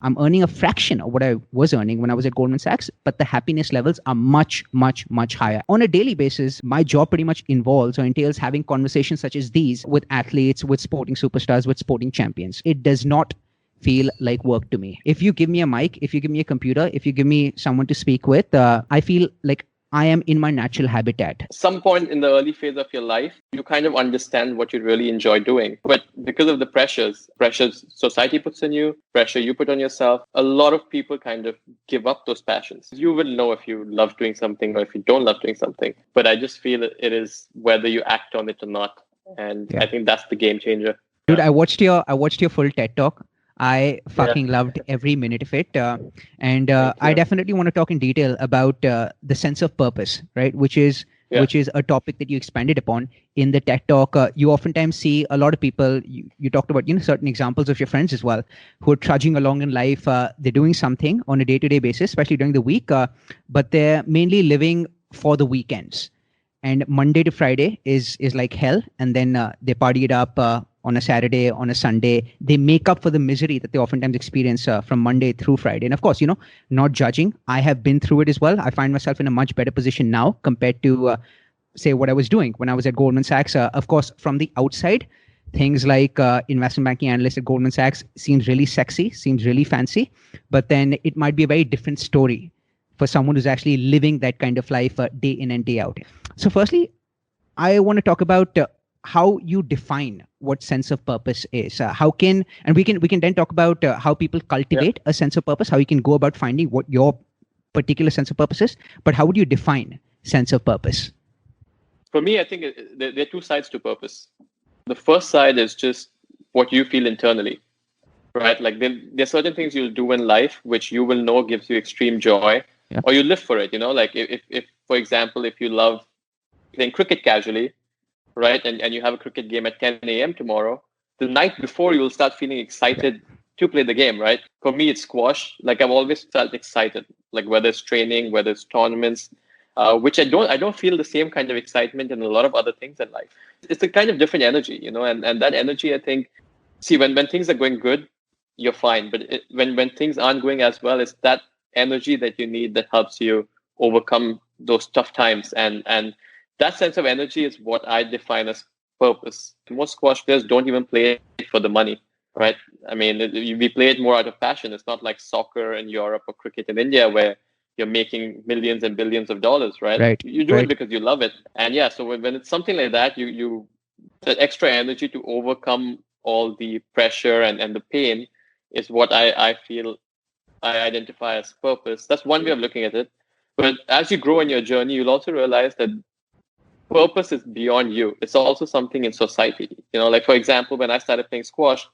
I'm earning a fraction of what I was earning when I was at Goldman Sachs, but the happiness levels are much, much, much higher. On a daily basis, my job pretty much involves or entails having conversations such as these with athletes, with sporting superstars, with sporting champions. It does not feel like work to me. If you give me a mic, if you give me a computer, if you give me someone to speak with, I feel like I am in my natural habitat. Some point in the early phase of your life, you kind of understand what you really enjoy doing. But because of the pressures society puts on you, pressure you put on yourself, a lot of people kind of give up those passions. You will know if you love doing something or if you don't love doing something. But I just feel it is whether you act on it or not. And I think that's the game changer. Dude, I watched your full TED talk. I fucking loved every minute of it. I definitely want to talk in detail about the sense of purpose, right? Which is a topic that you expanded upon in the TED talk. You oftentimes see a lot of people, you talked about, certain examples of your friends as well, who are trudging along in life. They're doing something on a day-to-day basis, especially during the week, but they're mainly living for the weekends. And Monday to Friday is like hell. And then they party it up on a Saturday, on a Sunday. They make up for the misery that they oftentimes experience from Monday through Friday. And of course, not judging. I have been through it as well. I find myself in a much better position now compared to, say, what I was doing when I was at Goldman Sachs. Of course, from the outside, things like investment banking analyst at Goldman Sachs seems really sexy, seems really fancy. But then it might be a very different story for someone who's actually living that kind of life day in and day out. So firstly, I want to talk about how you define what sense of purpose is. We can then talk about how people cultivate a sense of purpose, how you can go about finding what your particular sense of purpose is. But how would you define sense of purpose? For me, I think there are two sides to purpose. The first side is just what you feel internally, right? Like there are certain things you'll do in life which you will know gives you extreme joy, or you live for it. Like if for example, if you love playing cricket casually, right, and you have a cricket game at 10 a.m. tomorrow, the night before you will start feeling excited to play the game, right? For me, it's squash. Like I've always felt excited, like whether it's training, whether it's tournaments, which I don't feel the same kind of excitement in a lot of other things in life. It's a kind of different energy, and that energy, I think, when things are going good, you're fine. But when things aren't going as well, it's that energy that you need that helps you overcome those tough times. And that sense of energy is what I define as purpose. Most squash players don't even play it for the money, right? I mean, we play it more out of passion. It's not like soccer in Europe or cricket in India where you're making millions and billions of dollars, right? You do it because you love it. And so when it's something like that, you that extra energy to overcome all the pressure and the pain is what I feel I identify as purpose. That's one way of looking at it. But as you grow in your journey, you'll also realize that purpose is beyond you. It's also something in society. Like for example, when I started playing squash,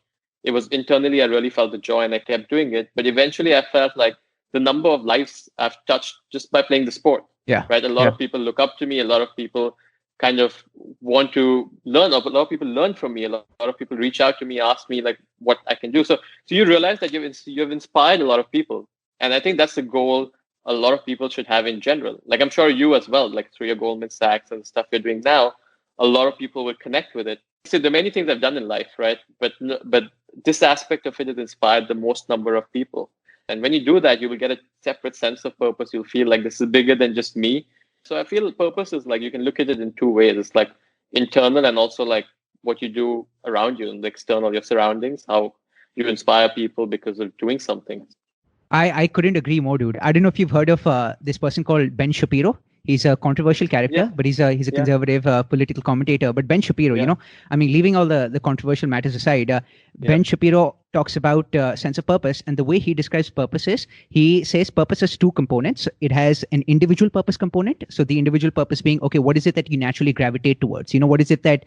it was internally I really felt the joy and I kept doing it. But eventually I felt like the number of lives I've touched just by playing the sport. Right. A lot of people look up to me. A lot of people kind of want to learn. A lot of people learn from me. A lot of people reach out to me, ask me like what I can do. So you realize that you've inspired a lot of people. And I think that's the goal a lot of people should have in general. Like I'm sure you as well, like through your Goldman Sachs and stuff you're doing now, a lot of people would connect with it. So there are many things I've done in life, right? But this aspect of it has inspired the most number of people. And when you do that, you will get a separate sense of purpose. You'll feel like this is bigger than just me. So I feel purpose is like, you can look at it in two ways. It's like internal and also like what you do around you and the external, your surroundings, how you inspire people because of doing something. I couldn't agree more, dude. I don't know if you've heard of this person called Ben Shapiro. He's a controversial character, but he's a conservative political commentator. But Ben Shapiro, leaving all the controversial matters aside, Ben Shapiro talks about sense of purpose. And the way he describes purpose is, he says purpose has two components. It has an individual purpose component. So the individual purpose being, okay, what is it that you naturally gravitate towards? What is it that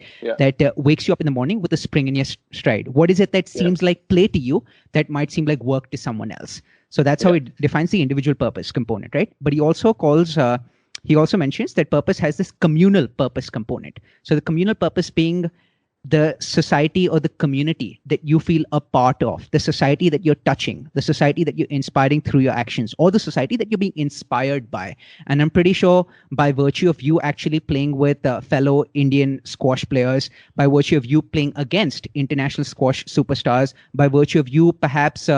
wakes you up in the morning with a spring in your stride? What is it that seems like play to you that might seem like work to someone else? So that's how it defines the individual purpose component, right? But he also mentions that purpose has this communal purpose component. So the communal purpose being the society or the community that you feel a part of, the society that you're touching, the society that you're inspiring through your actions, or the society that you're being inspired by. And I'm pretty sure by virtue of you actually playing with fellow Indian squash players, by virtue of you playing against international squash superstars, by virtue of you perhaps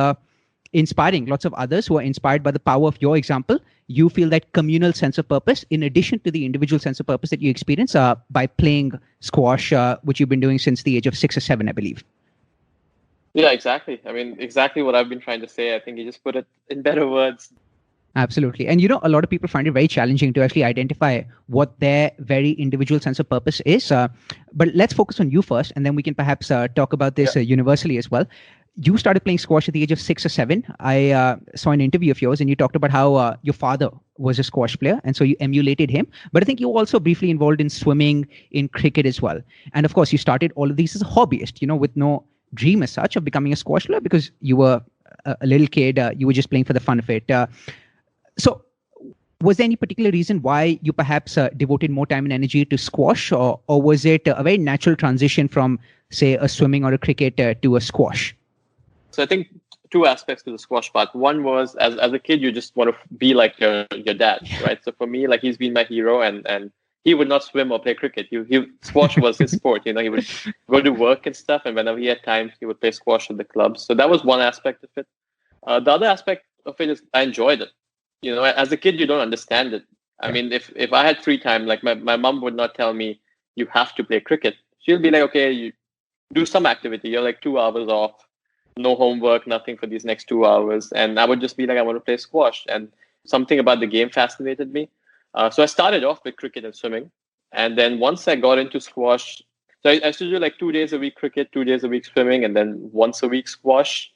inspiring lots of others who are inspired by the power of your example, you feel that communal sense of purpose in addition to the individual sense of purpose that you experience by playing squash, which you've been doing since the age of 6 or 7, I believe. Yeah, exactly. I mean, exactly what I've been trying to say. I think you just put it in better words. Absolutely. And a lot of people find it very challenging to actually identify what their very individual sense of purpose is. But let's focus on you first, and then we can perhaps talk about this universally as well. You started playing squash at the age of 6 or 7. I saw an interview of yours, and you talked about how your father was a squash player, and so you emulated him. But I think you were also briefly involved in swimming, in cricket as well. And of course, you started all of these as a hobbyist, with no dream as such of becoming a squash player because you were a little kid. You were just playing for the fun of it. So was there any particular reason why you perhaps devoted more time and energy to squash, or was it a very natural transition from, say, a swimming or a cricket to a squash? So I think two aspects to the squash part. One was as a kid, you just want to be like your dad, right? So for me, like he's been my hero, and he would not swim or play cricket. Squash was his sport. He would go to work and stuff, and whenever he had time, he would play squash at the clubs. So that was one aspect of it. The other aspect of it is I enjoyed it. As a kid, you don't understand it. I mean, if I had free time, like my mom would not tell me, you have to play cricket. She'll be like, okay, you do some activity. You're like 2 hours off, no homework, nothing for these next 2 hours. And I would just be like, I want to play squash. And something about the game fascinated me. So I started off with cricket and swimming. And then once I got into squash, so I used to do like 2 days a week cricket, 2 days a week swimming, and then once a week squash.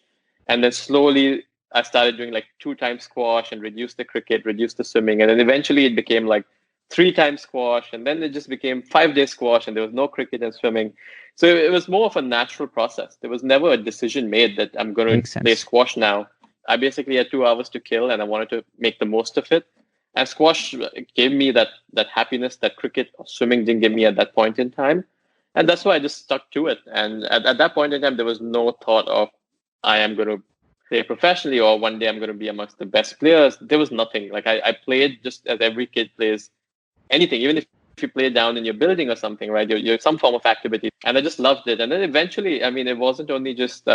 And then slowly I started doing like 2 times squash and reduced the cricket, reduced the swimming. And then eventually it became like 3 times squash. And then it just became 5 days squash and there was no cricket and swimming. So it was more of a natural process. There was never a decision made that I'm going to play squash now. I basically had 2 hours to kill and I wanted to make the most of it. And squash gave me that happiness that cricket or swimming didn't give me at that point in time. And that's why I just stuck to it. And at that point in time, there was no thought of I am going to play professionally or one day I'm going to be amongst the best players. There was nothing. Like I played just as every kid plays anything, even if you play down in your building or something, right? You're some form of activity. And I just loved it. And then eventually, I mean, it wasn't only just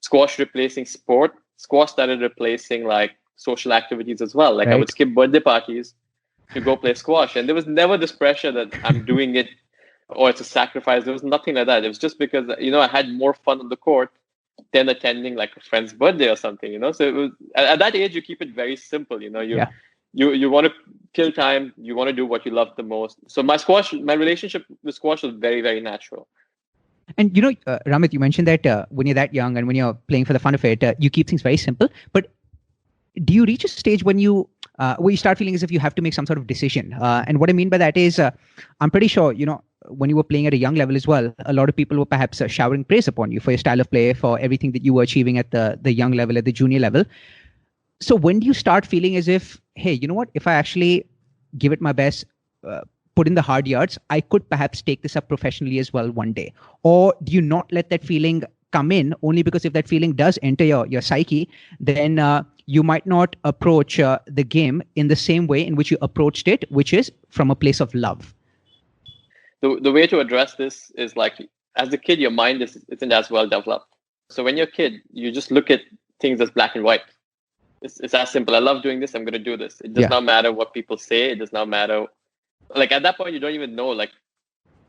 squash replacing sport. Squash started replacing like social activities as well. Like I would skip birthday parties to go play squash. And there was never this pressure that I'm doing it or it's a sacrifice. There was nothing like that. It was just because, I had more fun on the court than attending like a friend's birthday or something, So it was at that age, you keep it very simple, You want to kill time. You want to do what you love the most. So my relationship with squash was very, very natural. And Ramit, you mentioned that when you're that young and when you're playing for the fun of it, you keep things very simple. But do you reach a stage when you start feeling as if you have to make some sort of decision? And what I mean by that is, I'm pretty sure, when you were playing at a young level as well, a lot of people were perhaps showering praise upon you for your style of play, for everything that you were achieving at the young level, at the junior level. So when do you start feeling as if, hey, you know what, if I actually give it my best, put in the hard yards, I could perhaps take this up professionally as well one day? Or do you not let that feeling come in, only because if that feeling does enter your psyche, then you might not approach the game in the same way in which you approached it, which is from a place of love? The way to address this is like, as a kid, your mind isn't as well developed. So when you're a kid, you just look at things as black and white. It's as simple. I love doing this. I'm going to do this. It does not matter what people say. It does not matter. Like at that point, you don't even know like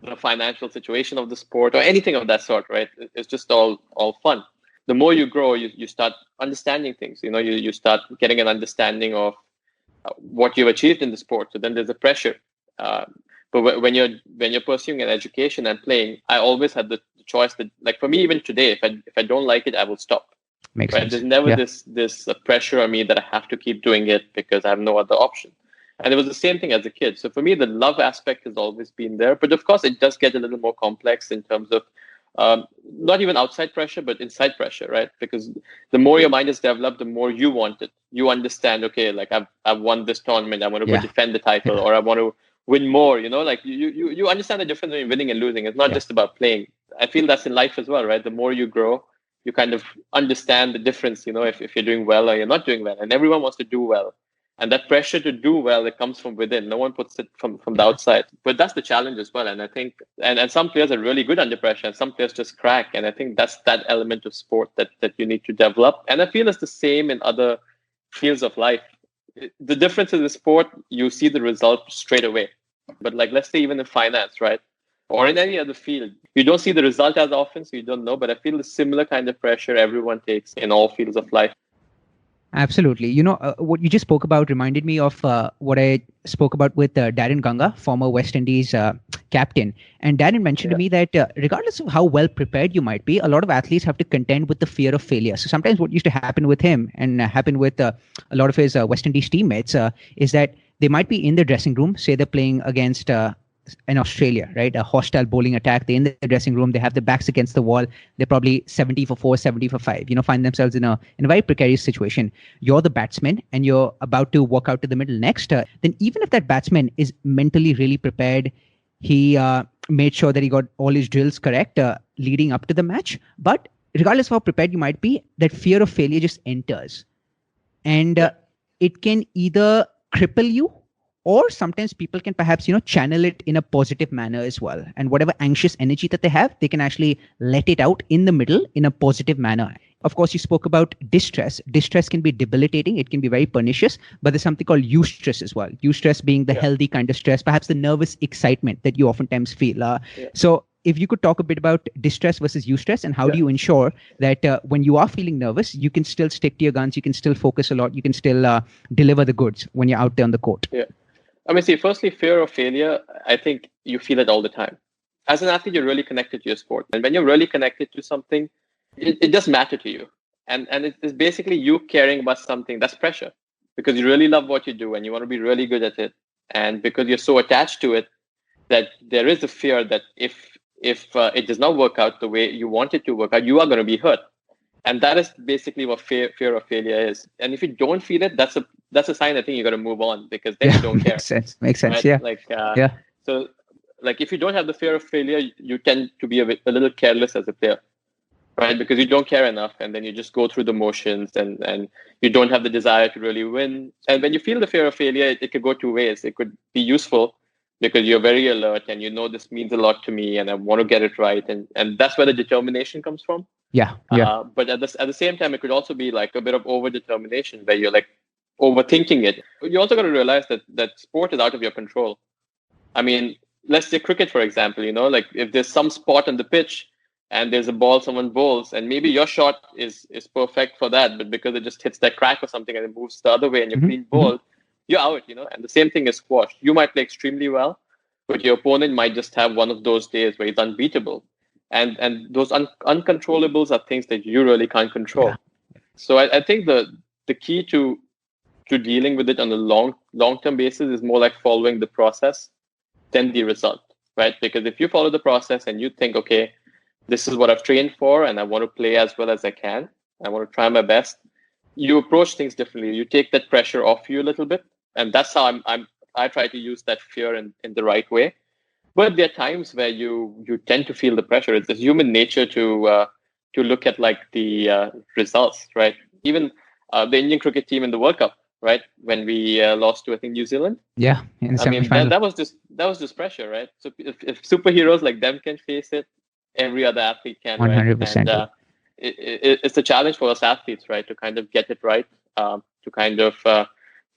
the financial situation of the sport or anything of that sort, right? It's just all fun. The more you grow, you start understanding things. You start getting an understanding of what you've achieved in the sport. So then there's a pressure. But when you're pursuing an education and playing, I always had the choice that, like for me, even today, if I don't like it, I will stop. Makes right? sense. There's never this pressure on me that I have to keep doing it because I have no other option. And it was the same thing as a kid. So for me, the love aspect has always been there. But of course, it does get a little more complex in terms of not even outside pressure, but inside pressure, right? Because the more your mind is developed, the more you want it. You understand, okay, like I've won this tournament. I want to go defend the title, or I want to win more. Like you understand the difference between winning and losing. It's not just about playing. I feel that's in life as well, right? The more you grow, you kind of understand the difference, if you're doing well or you're not doing well. And everyone wants to do well. And that pressure to do well, it comes from within. No one puts it from the outside. But that's the challenge as well. And I think, and some players are really good under pressure, and some players just crack. And I think that's that element of sport that you need to develop. And I feel it's the same in other fields of life. The difference in the sport, you see the result straight away. But like, let's say even in finance, right? Or in any other field, you don't see the result as often, so you don't know. But I feel the similar kind of pressure everyone takes in all fields of life. Absolutely. What you just spoke about reminded me of what I spoke about with Darren Ganga, former West Indies captain. And Darren mentioned to me that regardless of how well prepared you might be, a lot of athletes have to contend with the fear of failure. So sometimes what used to happen with him and happen with a lot of his West Indies teammates is that they might be in the dressing room, say they're playing against in Australia, right? A hostile bowling attack. They're in the dressing room. They have their backs against the wall. They're probably 70 for 4, 70 for 5. Find themselves in a very precarious situation. You're the batsman and you're about to walk out to the middle next. Then even if that batsman is mentally really prepared, he made sure that he got all his drills correct leading up to the match. But regardless of how prepared you might be, that fear of failure just enters. And it can either cripple you, or sometimes people can perhaps, channel it in a positive manner as well. And whatever anxious energy that they have, they can actually let it out in the middle in a positive manner. Of course, you spoke about distress. Distress can be debilitating. It can be very pernicious, but there's something called eustress as well. Eustress being the healthy kind of stress, perhaps the nervous excitement that you oftentimes feel. So if you could talk a bit about distress versus eustress and how do you ensure that when you are feeling nervous, you can still stick to your guns, you can still focus a lot, you can still deliver the goods when you're out there on the court? Yeah. I mean, see, firstly, fear of failure, I think you feel it all the time. As an athlete, you're really connected to your sport. And when you're really connected to something, it does matter to you. And it's basically you caring about something. That's pressure because you really love what you do and you want to be really good at it. And because you're so attached to it, that there is a fear that if it does not work out the way you want it to work out, you are going to be hurt. And that is basically what fear of failure is. And if you don't feel it, that's a sign I think you got to move on because then you don't care. Makes sense. Right? Yeah. So like if you don't have the fear of failure, you tend to be a little careless as a player, right? Because you don't care enough, and then you just go through the motions, and you don't have the desire to really win. And when you feel the fear of failure, it could go two ways. It could be useful because you're very alert and this means a lot to me, and I want to get it right, and that's where the determination comes from. Yeah. But at the same time, it could also be like a bit of over determination where you're like overthinking it. You also got to realize that sport is out of your control. I mean, let's say cricket, for example, like if there's some spot on the pitch and there's a ball someone bowls and maybe your shot is perfect for that, but because it just hits that crack or something and it moves the other way and you're being bowled, you're out, and the same thing is squash. You might play extremely well, but your opponent might just have one of those days where he's unbeatable. And those uncontrollables are things that you really can't control. Yeah. So I think the key to dealing with it on a long-term basis is more like following the process than the result, right? Because if you follow the process and you think, okay, this is what I've trained for and I want to play as well as I can, I want to try my best, you approach things differently. You take that pressure off you a little bit. And that's how I try to use that fear in the right way. But there are times where you tend to feel the pressure. It's human nature to look at like the results, right? Even the Indian cricket team in the World Cup, right? When we lost to, I think, New Zealand. Yeah, in the semi-final. That was just pressure, right? So if superheroes like them can face it, every other athlete can. 100%. Right? And it's a challenge for us athletes, right? To kind of get it right, to kind of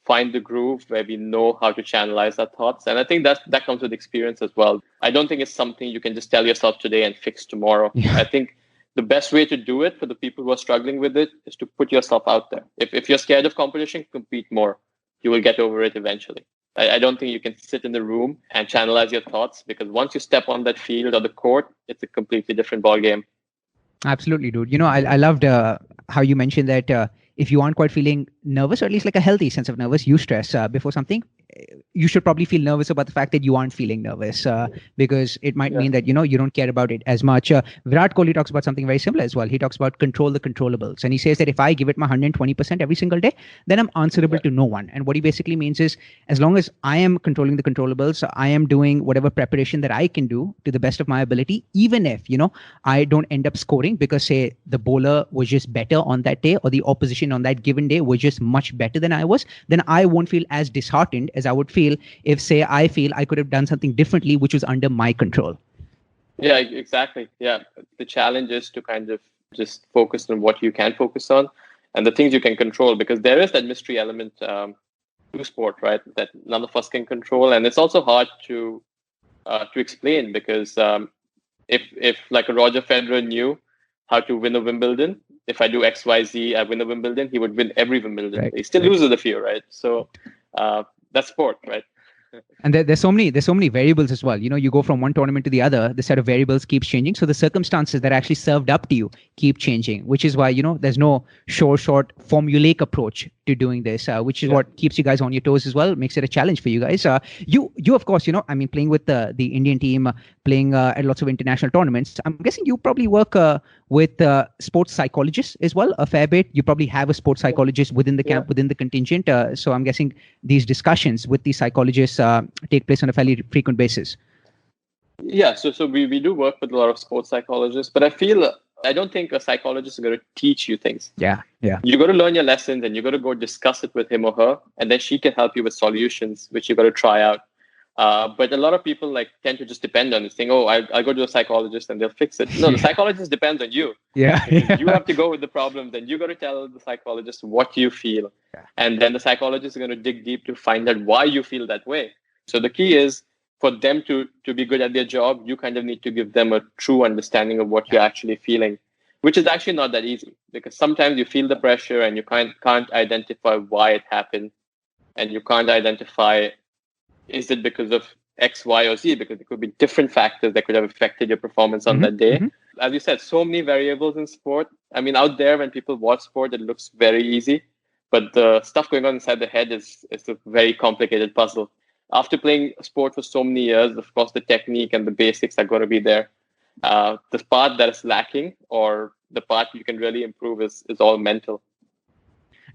find the groove where we know how to channelize our thoughts. And I think that comes with experience as well. I don't think it's something you can just tell yourself today and fix tomorrow. Yeah. I think the best way to do it for the people who are struggling with it is to put yourself out there. If you're scared of competition, compete more. You will get over it eventually. I don't think you can sit in the room and channelize your thoughts because once you step on that field or the court, it's a completely different ballgame. Absolutely, dude. I loved how you mentioned that if you aren't quite feeling nervous, or at least like a healthy sense of nervous, eustress before something, you should probably feel nervous about the fact that you aren't feeling nervous, because it might mean that you don't care about it as much. Virat Kohli talks about something very similar as well. He talks about control the controllables, and he says that if I give it my 120% every single day, then I'm answerable to no one. And what he basically means is, as long as I am controlling the controllables, I am doing whatever preparation that I can do to the best of my ability, even if I don't end up scoring because, say, the bowler was just better on that day, or the opposition on that given day was just much better than I was, then I won't feel as disheartened as I would feel if, say, I feel I could have done something differently, which was under my control. Yeah, exactly. Yeah. The challenge is to kind of just focus on what you can focus on and the things you can control, because there is that mystery element to sport, right? That none of us can control. And it's also hard to explain, because if like a Roger Federer knew how to win a Wimbledon, if I do X, Y, Z, I win a Wimbledon, he would win every Wimbledon. Right. He still loses a few, right? So that's sport, right? And there's so many variables as well. You go from one tournament to the other, the set of variables keeps changing. So the circumstances that are actually served up to you keep changing, which is why, there's no short formulaic approach to doing this, which is what keeps you guys on your toes as well, makes it a challenge for you guys. You of course, playing with the Indian team, playing at lots of international tournaments. I'm guessing you probably work with sports psychologists as well a fair bit. You probably have a sports psychologist within the camp, within the contingent. So I'm guessing these discussions with these psychologists take place on a fairly frequent basis. Yeah, so we do work with a lot of sports psychologists, but I don't think a psychologist is going to teach you things. Yeah. You got to learn your lessons, and you got to go discuss it with him or her, and then she can help you with solutions, which you got to try out. But a lot of people tend to just depend on this thing. Oh, I'll go to a psychologist and they'll fix it. No, the psychologist depends on you. Yeah. You have to go with the problem. Then you got to tell the psychologist what you feel. Yeah. And then the psychologist is going to dig deep to find out why you feel that way. So the key is for them to be good at their job, you kind of need to give them a true understanding of what you're actually feeling, which is actually not that easy, because sometimes you feel the pressure and you can't identify why it happened. And you can't identify, is it because of X, Y, or Z? Because it could be different factors that could have affected your performance on that day. Mm-hmm. As you said, so many variables in sport. I mean, out there, when people watch sport, it looks very easy. But the stuff going on inside the head is a very complicated puzzle. After playing sport for so many years, of course, the technique and the basics are going to be there. The part that is lacking, or the part you can really improve, is all mental.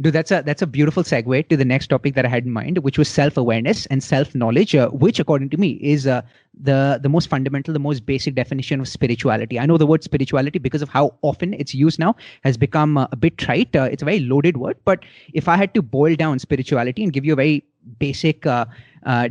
Dude, that's a beautiful segue to the next topic that I had in mind, which was self-awareness and self-knowledge, which, according to me, is the most fundamental, the most basic definition of spirituality. I know the word spirituality, because of how often it's used now, has become a bit trite. It's a very loaded word. But if I had to boil down spirituality and give you a very basic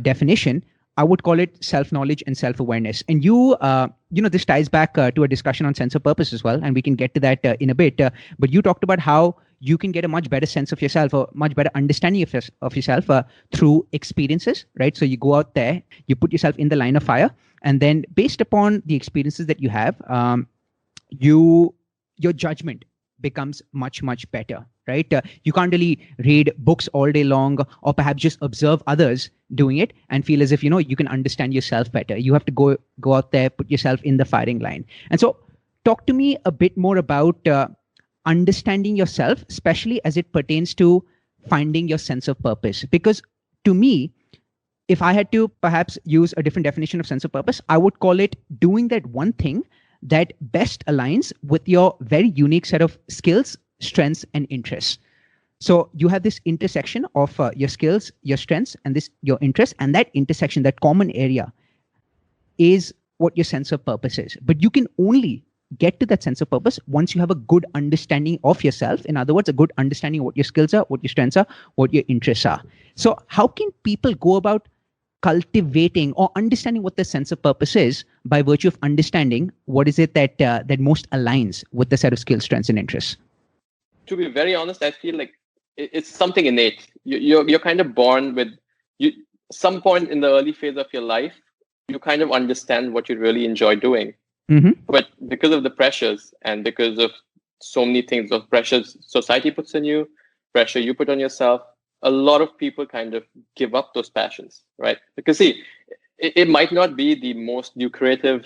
definition, I would call it self-knowledge and self-awareness. And this ties back to a discussion on sense of purpose as well, and we can get to that in a bit. But you talked about how you can get a much better sense of yourself, or much better understanding of yourself through experiences, right? So you go out there, you put yourself in the line of fire, and then based upon the experiences that you have, your judgment becomes much, much better, right? You can't really read books all day long, or perhaps just observe others doing it and feel as if, you can understand yourself better. You have to go out there, put yourself in the firing line. And so talk to me a bit more about understanding yourself, especially as it pertains to finding your sense of purpose. Because to me, if I had to perhaps use a different definition of sense of purpose, I would call it doing that one thing that best aligns with your very unique set of skills, strengths, and interests. So you have this intersection of your skills, your strengths, and your interests, and that intersection, that common area, is what your sense of purpose is. But you can only get to that sense of purpose once you have a good understanding of yourself. In other words, a good understanding of what your skills are, what your strengths are, what your interests are. So how can people go about cultivating or understanding what the sense of purpose is by virtue of understanding what is it that most aligns with the set of skills, strengths, and interests? To be very honest, I feel like it's something innate. You're kind of born with some point in the early phase of your life, you kind of understand what you really enjoy doing. Mm-hmm. But because of the pressures and because of so many things, those pressures society puts on you, pressure you put on yourself, a lot of people kind of give up those passions, right? Because see, it might not be the most lucrative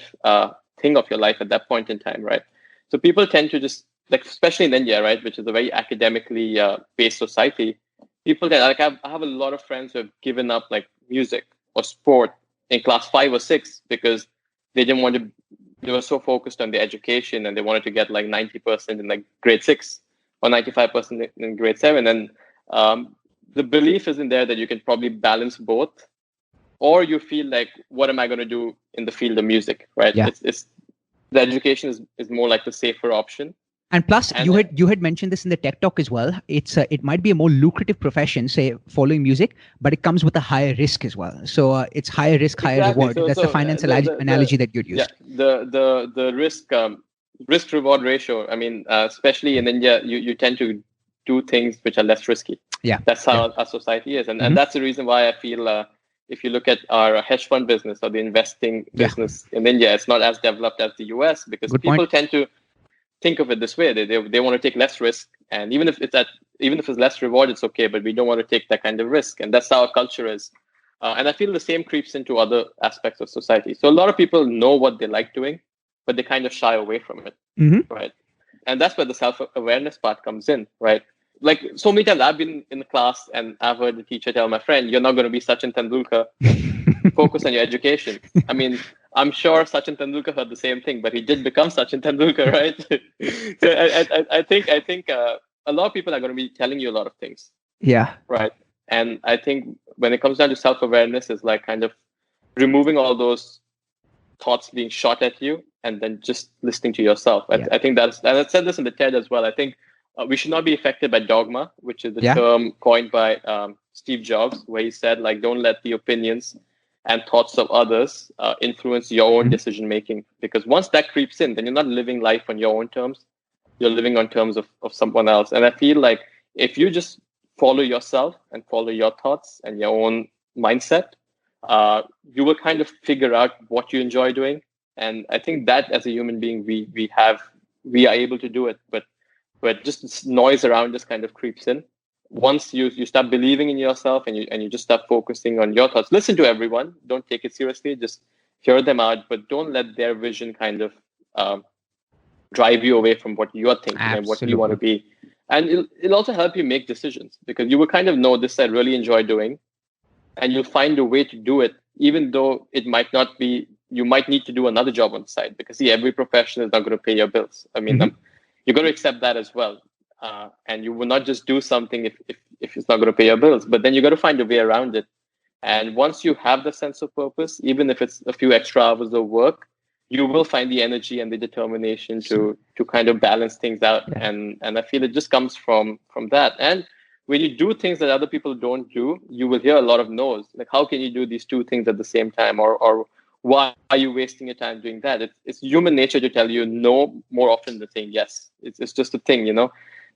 thing of your life at that point in time, right? So people tend to just, especially in India, right, which is a very academically based society, people that like I have a lot of friends who have given up like music or sport in class 5 or 6 because they didn't want to. They were so focused on their education and they wanted to get like 90% in like grade 6 or 95% in grade 7. And the belief isn't there that you can probably balance both, or you feel like, what am I going to do in the field of music, right? Yeah. It's the education is more like the safer option. And plus, you had mentioned this in the tech talk as well. It might be a more lucrative profession, say following music, but it comes with a higher risk as well. So it's higher risk, higher reward. That's the financial analogy that you'd use. Yeah, the risk reward ratio. I mean, especially in India, you tend to do things which are less risky. Yeah, that's how our society is, and that's the reason why I feel. If you look at our hedge fund business or the investing business in India, it's not as developed as the US because people tend to think of it this way. They want to take less risk, and even if it's less reward, it's okay. But we don't want to take that kind of risk, and that's how our culture is. And I feel the same creeps into other aspects of society. So a lot of people know what they like doing, but they kind of shy away from it, right? And that's where the self-awareness part comes in, right? Like so many times I've been in the class and I've heard the teacher tell my friend, "You're not going to be Sachin Tendulkar. Focus on your education." I mean, I'm sure Sachin Tendulkar heard the same thing, but he did become Sachin Tendulkar, right? So I think a lot of people are going to be telling you a lot of things. Yeah. Right. And I think when it comes down to self-awareness, is like kind of removing all those thoughts being shot at you and then just listening to yourself. I think and I said this in the TED as well. I think we should not be affected by dogma, which is the term coined by Steve Jobs, where he said, like, don't let the opinions and thoughts of others influence your own decision making. Because once that creeps in, then you're not living life on your own terms. You're living on terms of someone else. And I feel like if you just follow yourself and follow your thoughts and your own mindset, you will kind of figure out what you enjoy doing. And I think that as a human being, we are able to do it. But just this noise around us kind of creeps in. Once you start believing in yourself and you just start focusing on your thoughts, listen to everyone. Don't take it seriously. Just hear them out, but don't let their vision kind of drive you away from what you're thinking and what you want to be. And it'll also help you make decisions, because you will kind of know, this I really enjoy doing, and you'll find a way to do it, even though it might not be, you might need to do another job on the side, because every profession is not going to pay your bills. I mean, you've got to accept that as well. And you will not just do something if it's not going to pay your bills, but then you got to find a way around it. And once you have the sense of purpose, even if it's a few extra hours of work, you will find the energy and the determination to kind of balance things out. And I feel it just comes from that. And when you do things that other people don't do, you will hear a lot of no's. Like, how can you do these two things at the same time? Or why are you wasting your time doing that? It's human nature to tell you no more often than saying yes. It's just a thing,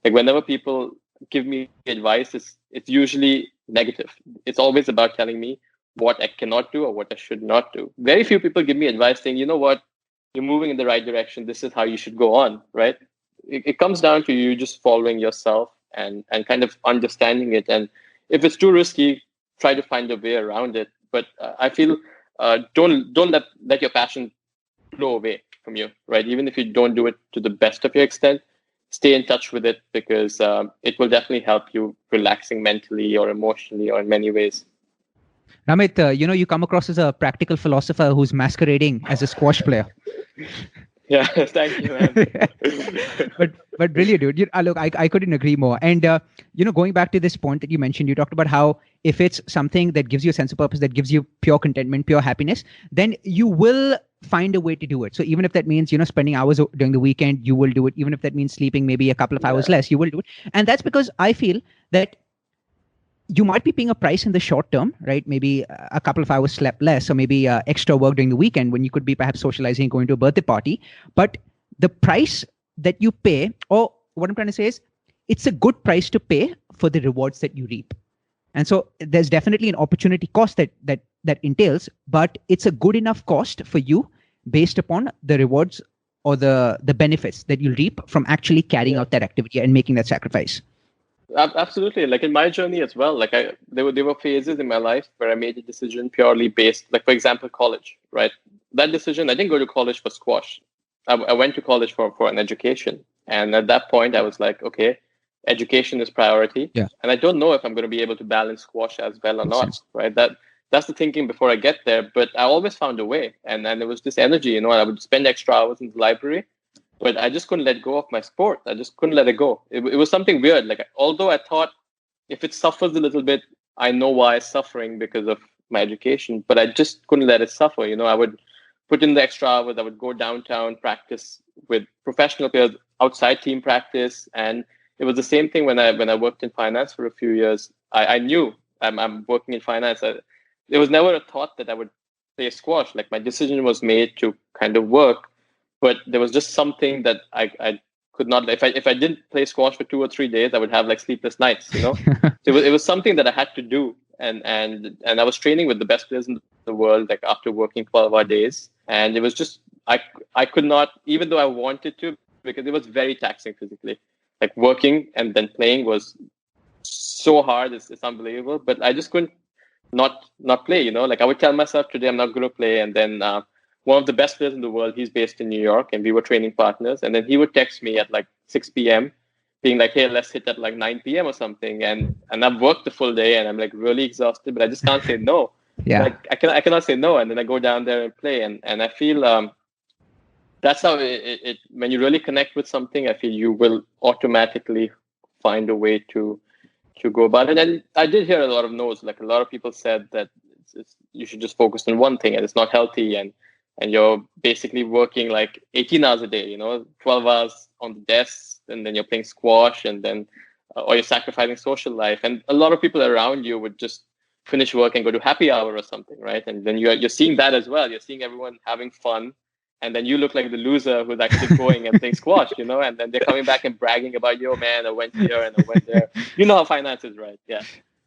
Like, whenever people give me advice, it's usually negative. It's always about telling me what I cannot do or what I should not do. Very few people give me advice saying, you know what, you're moving in the right direction. This is how you should go on, right? It comes down to you just following yourself and kind of understanding it. And if it's too risky, try to find a way around it. But I feel don't let your passion flow away from you, right? Even if you don't do it to the best of your extent, stay in touch with it, because it will definitely help you relaxing mentally or emotionally or in many ways. Ramit, you come across as a practical philosopher who's masquerading as a squash player. Yeah, thank you, man. but really, dude, look, I couldn't agree more. And going back to this point that you mentioned, you talked about how if it's something that gives you a sense of purpose, that gives you pure contentment, pure happiness, then you will find a way to do it. So even if that means spending hours during the weekend, you will do it. Even if that means sleeping maybe a couple of hours less, you will do it. And that's because I feel that you might be paying a price in the short term, right? Maybe a couple of hours slept less, or maybe extra work during the weekend when you could be perhaps socializing, going to a birthday party. But the price that you pay, or what I'm trying to say is, it's a good price to pay for the rewards that you reap. And so there's definitely an opportunity cost that entails, but it's a good enough cost for you based upon the rewards or the benefits that you'll reap from actually carrying out that activity and making that sacrifice. Absolutely. Like in my journey as well, like there were phases in my life where I made a decision purely based, like, for example, college, right? That decision, I didn't go to college for squash. I went to college for an education. And at that point I was like, okay, education is priority. Yeah. And I don't know if I'm going to be able to balance squash as well or Makes not, sense. right? That's the thinking before I get there. But I always found a way. And there was this energy, and I would spend extra hours in the library, but I just couldn't let go of my sport. I just couldn't let it go. It was something weird. Like, although I thought if it suffers a little bit, I know why it's suffering because of my education, but I just couldn't let it suffer. I would put in the extra hours. I would go downtown, practice with professional players outside team practice. And it was the same thing when I worked in finance for a few years. I knew I'm working in finance. There was never a thought that I would play squash. Like, my decision was made to kind of work, but there was just something that I could not. If I didn't play squash for 2 or 3 days, I would have like sleepless nights. So it was something that I had to do, and I was training with the best players in the world, like after working 12-hour days, and it was just I could not, even though I wanted to, because it was very taxing physically. Like, working and then playing was so hard. It's unbelievable, but I just couldn't not play. Like, I would tell myself today I'm not going to play, and then one of the best players in the world, he's based in New York, and we were training partners, and then he would text me at like 6 p.m. being like, hey, let's hit at like 9 p.m. or something, and I've worked the full day and I'm like really exhausted, but I just can't say no. Yeah. Like, I cannot say no, and then I go down there and play, and I feel that's how it when you really connect with something, I feel you will automatically find a way to go about it. And I did hear a lot of no's. Like, a lot of people said that you should just focus on one thing, and it's not healthy, and you're basically working like 18 hours a day, 12 hours on the desk, and then you're playing squash, and then or you're sacrificing social life. And a lot of people around you would just finish work and go to happy hour or something, right? And then you're seeing that as well. You're seeing everyone having fun, and then you look like the loser who's actually going and playing squash, and then they're coming back and bragging about, yo, man, I went here and I went there. You know how finance is, right? Yeah.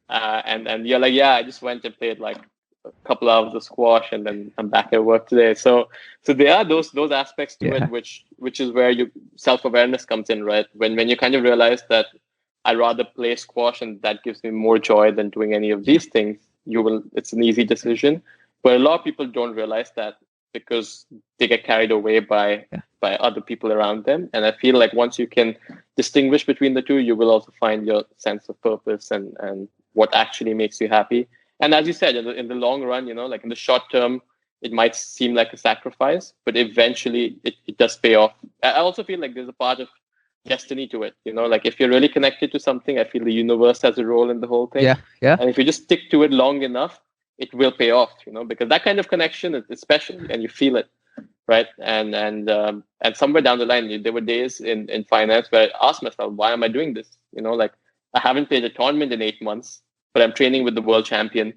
And you're like, yeah, I just went and played like a couple hours of squash, and then I'm back at work today. So there are those aspects to it, which is where your self-awareness comes in, right? When you kind of realize that I'd rather play squash and that gives me more joy than doing any of these things, it's an easy decision. But a lot of people don't realize that, because they get carried away by other people around them. And I feel like once you can distinguish between the two, you will also find your sense of purpose and what actually makes you happy. And as you said, in the long run, like in the short term, it might seem like a sacrifice, but eventually it does pay off. I also feel like there's a part of destiny to it. Like, if you're really connected to something, I feel the universe has a role in the whole thing. Yeah. And if you just stick to it long enough, it will pay off, because that kind of connection is special, and you feel it, right? And somewhere down the line, there were days in finance where I asked myself, why am I doing this? Like, I haven't played a tournament in 8 months, but I'm training with the world champion,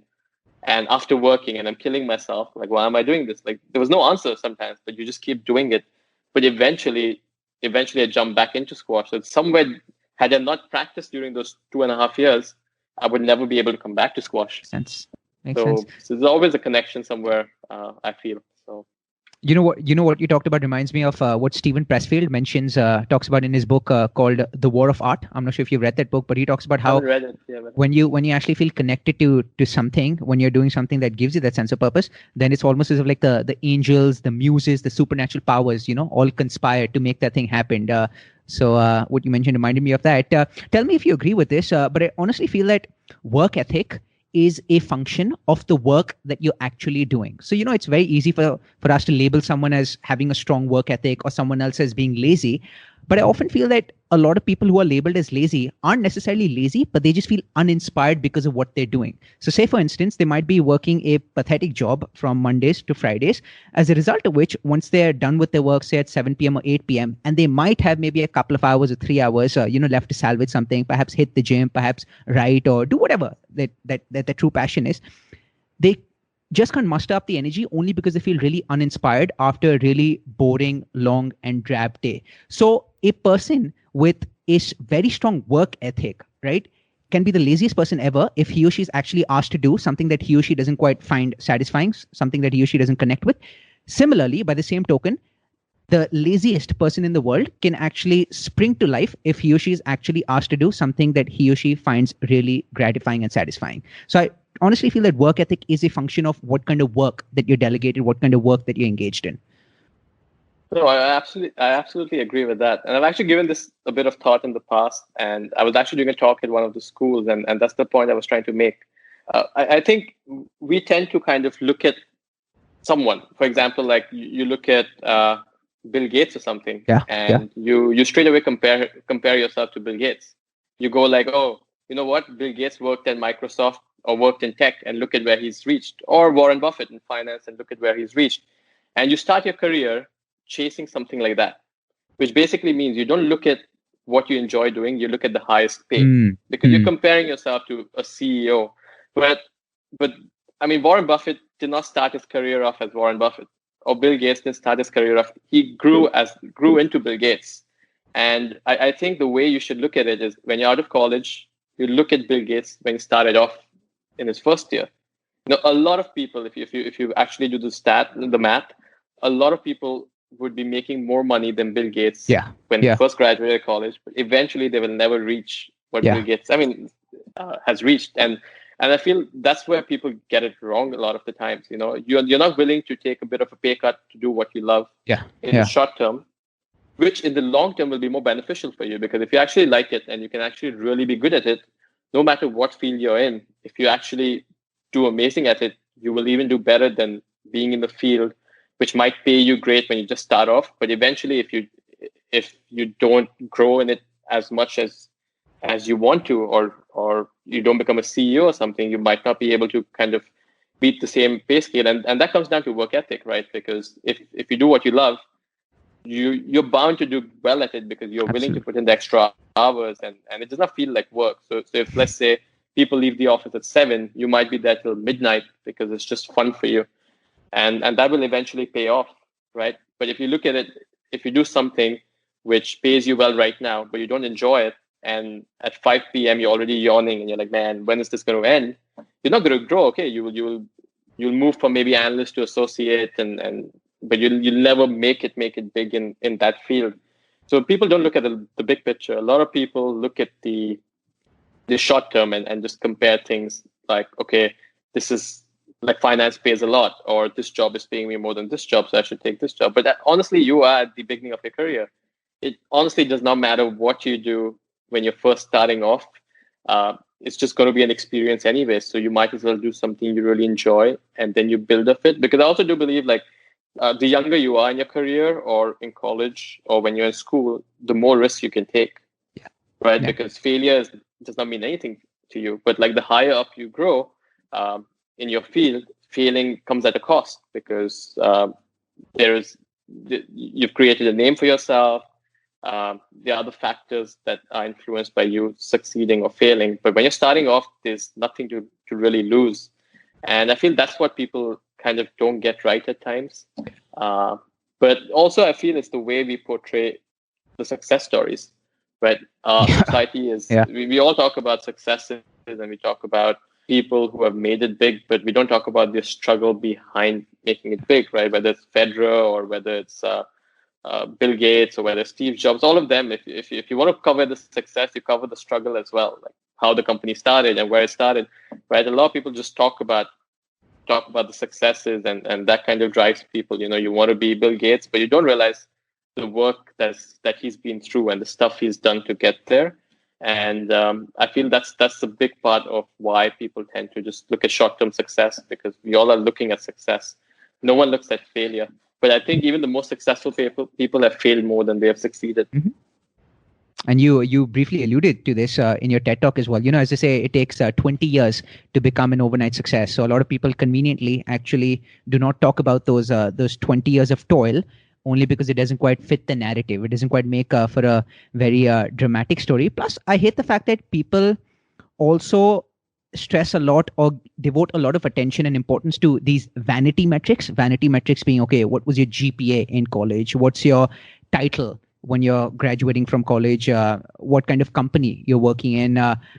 and after working, and I'm killing myself. Like, why am I doing this? Like, there was no answer sometimes, but you just keep doing it. But eventually I jumped back into squash. So somewhere, had I not practiced during those 2.5 years, I would never be able to come back to squash. Makes sense. So there's always a connection somewhere, I feel. So You know what you talked about reminds me of what Stephen Pressfield talks about in his book called The War of Art. I'm not sure if you've read that book, but he talks about how when you actually feel connected to something, when you're doing something that gives you that sense of purpose, then it's almost as if like the angels, the muses, the supernatural powers, all conspire to make that thing happen. So what you mentioned reminded me of that. Tell me if you agree with this, but I honestly feel that work ethic is a function of the work that you're actually doing. So, it's very easy for us to label someone as having a strong work ethic or someone else as being lazy. But I often feel that a lot of people who are labeled as lazy aren't necessarily lazy, but they just feel uninspired because of what they're doing. So say, for instance, they might be working a pathetic job from Mondays to Fridays, as a result of which, once they're done with their work, say at 7 p.m. or 8 p.m., and they might have maybe a couple of hours or 3 hours, left to salvage something, perhaps hit the gym, perhaps write or do whatever that their true passion is. They just can't muster up the energy only because they feel really uninspired after a really boring, long and drab day. So a person with a very strong work ethic, right, can be the laziest person ever if he or she is actually asked to do something that he or she doesn't quite find satisfying, something that he or she doesn't connect with. Similarly, by the same token, the laziest person in the world can actually spring to life if he or she is actually asked to do something that he or she finds really gratifying and satisfying. So I honestly feel that work ethic is a function of what kind of work that you're delegated, what kind of work that you're engaged in. No, I absolutely agree with that. And I've actually given this a bit of thought in the past. And I was actually doing a talk at one of the schools, and that's the point I was trying to make. I think we tend to kind of look at someone. For example, like you look at Bill Gates or something, Yeah, yeah, and you straight away compare yourself to Bill Gates. You go like, oh, you know what? Bill Gates worked at Microsoft or worked in tech, and look at where he's reached. Or Warren Buffett in finance, and look at where he's reached. And you start your career chasing something like that, which basically means you don't look at what you enjoy doing. You look at the highest pay because you're comparing yourself to a CEO. But but I mean, Warren Buffett did not start his career off as Warren Buffett, or Bill Gates didn't start his career off. He grew into Bill Gates. And I think the way you should look at it is when you're out of college, you look at Bill Gates when he started off in his first year. A lot of people, if you actually do the math, a lot of people would be making more money than Bill Gates when he first graduated college. But eventually, they will never reach what Bill Gates, has reached. And I feel that's where people get it wrong a lot of the times. You're not willing to take a bit of a pay cut to do what you love in the short term, which in the long term will be more beneficial for you, because if you actually like it and you can actually really be good at it, no matter what field you're in, if you actually do amazing at it, you will even do better than being in the field, which might pay you great when you just start off. But eventually, if you don't grow in it as much as you want to, or you don't become a CEO or something, you might not be able to kind of beat the same pay scale. And that comes down to work ethic, right? Because if you do what you love, you're bound to do well at it because you're willing to put in the extra hours, and it does not feel like work. So if, let's say, people leave the office at 7, you might be there till midnight because it's just fun for you. And that will eventually pay off, right? But if you look at it, if you do something which pays you well right now, but you don't enjoy it, and at 5 p.m. you're already yawning and you're like, man, when is this going to end? You're not going to grow. Okay, you'll move from maybe analyst to associate, but you'll never make it big in that field. So people don't look at the big picture. A lot of people look at the short term and just compare things like, okay, this is like finance pays a lot, or this job is paying me more than this job, so I should take this job. But honestly, you are at the beginning of your career. It honestly does not matter what you do when you're first starting off. It's just going to be an experience anyway. So you might as well do something you really enjoy, and then you build up it. Because I also do believe, like, the younger you are in your career, or in college, or when you're in school, the more risks you can take, right? Yeah. Because failure does not mean anything to you. But like the higher up you grow in your field, failing comes at a cost, because you've created a name for yourself. There are other factors that are influenced by you succeeding or failing. But when you're starting off, there's nothing to really lose. And I feel that's what people kind of don't get right at times. But also I feel it's the way we portray the success stories, right? Society is, we all talk about successes, and we talk about people who have made it big, but we don't talk about the struggle behind making it big, right? Whether it's Federer, or whether it's Bill Gates, or whether it's Steve Jobs, all of them. If you want to cover the success, you cover the struggle as well, like how the company started and where it started, right? A lot of people just talk about the successes, and that kind of drives people. You want to be Bill Gates, but you don't realize the work that he's been through and the stuff he's done to get there. And I feel that's a big part of why people tend to just look at short-term success, because we all are looking at success. No one looks at failure. But I think even the most successful people have failed more than they have succeeded. Mm-hmm. And you briefly alluded to this in your TED Talk as well. As I say, it takes 20 years to become an overnight success. So a lot of people conveniently actually do not talk about those 20 years of toil, only because it doesn't quite fit the narrative. It doesn't quite make for a very dramatic story. Plus, I hate the fact that people also stress a lot or devote a lot of attention and importance to these vanity metrics. Vanity metrics being, okay, what was your GPA in college? What's your title when you're graduating from college? What kind of company you're working in?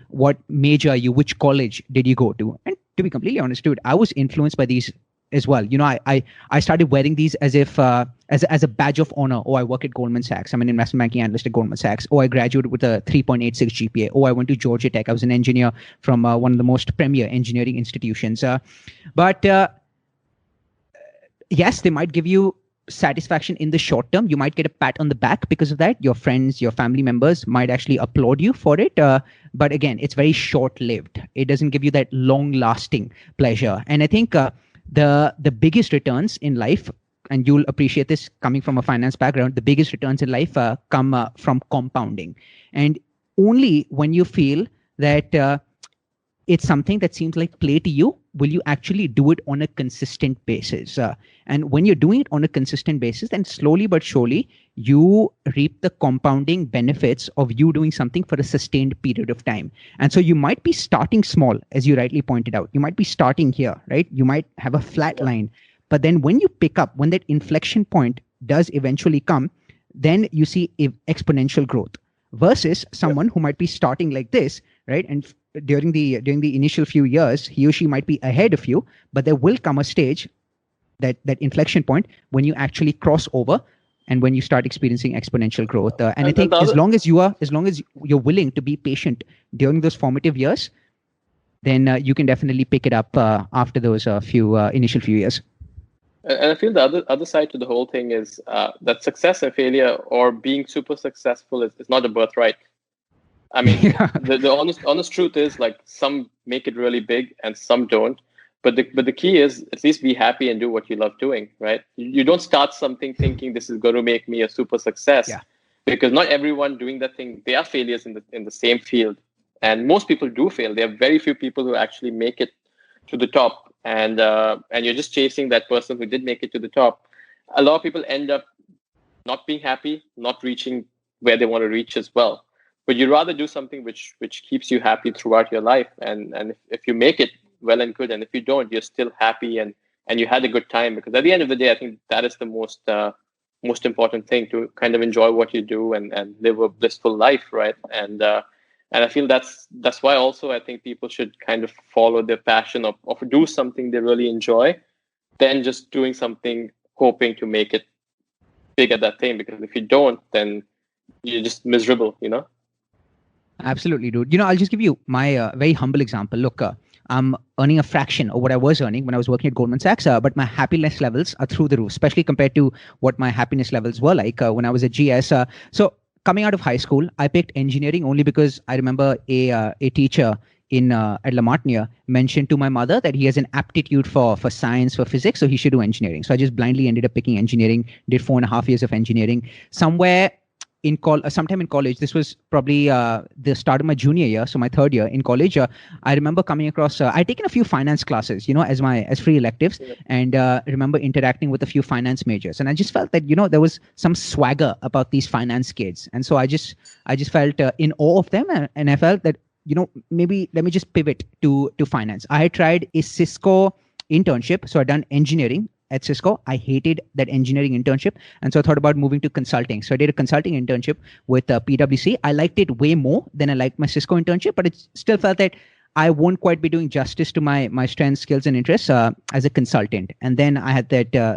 What major are you? Which college did you go to? And to be completely honest, dude, I was influenced by these as well. I started wearing these as if as a badge of honor. Oh, I work at Goldman Sachs. I'm an investment banking analyst at Goldman Sachs. Oh, I graduated with a 3.86 GPA. Oh, I went to Georgia Tech. I was an engineer from one of the most premier engineering institutions. But yes, they might give you satisfaction in the short term. You might get a pat on the back because of that. Your friends, your family members might actually applaud you for it. But again, it's very short-lived. It doesn't give you that long-lasting pleasure. And I think the biggest returns in life, and you'll appreciate this coming from a finance background, the biggest returns in life come from compounding. And only when you feel that it's something that seems like play to you, will you actually do it on a consistent basis. And when you're doing it on a consistent basis, then slowly but surely, you reap the compounding benefits of you doing something for a sustained period of time. And so you might be starting small, as you rightly pointed out. You might be starting here, right? You might have a flat line. But then when you pick up, when that inflection point does eventually come, then you see exponential growth versus someone who might be starting like this, right? And during the initial few years, he or she might be ahead of you, but there will come a stage, that inflection point, when you actually cross over and when you start experiencing exponential growth. And I think as long as you're willing to be patient during those formative years, then you can definitely pick it up after those initial few years. And I feel the other side to the whole thing is that success and failure, or being super successful, is not a birthright. I mean, the honest truth is, like, some make it really big and some don't. But the key is, at least be happy and do what you love doing, right? You don't start something thinking this is going to make me a super success, because not everyone doing that thing, they are failures in the same field, and most people do fail. There are very few people who actually make it to the top, and you're just chasing that person who did make it to the top. A lot of people end up not being happy, not reaching where they want to reach as well. But you'd rather do something which keeps you happy throughout your life. And if you make it, well and good. And if you don't, you're still happy and you had a good time. Because at the end of the day, I think that is the most important thing, to kind of enjoy what you do and live a blissful life, right? And I feel that's why also I think people should kind of follow their passion of do something they really enjoy, than just doing something hoping to make it big at that thing. Because if you don't, then you're just miserable, you know? Absolutely, dude. I'll just give you my very humble example. Look, I'm earning a fraction of what I was earning when I was working at Goldman Sachs, but my happiness levels are through the roof, especially compared to what my happiness levels were like when I was at GS. So coming out of high school, I picked engineering only because I remember a teacher at La Martiniere mentioned to my mother that he has an aptitude for science, for physics, so he should do engineering. So I just blindly ended up picking engineering, did 4.5 years of engineering. Sometime in college, this was probably the start of my junior year, so my third year in college, I remember coming across, I'd taken a few finance classes, as free electives, and remember interacting with a few finance majors. And I just felt that, there was some swagger about these finance kids. And so I just felt in awe of them. And I felt that, maybe let me just pivot to finance. I had tried a Cisco internship. So I'd done engineering at Cisco. I hated that engineering internship. And so I thought about moving to consulting. So I did a consulting internship with PwC. I liked it way more than I liked my Cisco internship, but it still felt that I won't quite be doing justice to my strengths, skills, and interests as a consultant. And then I had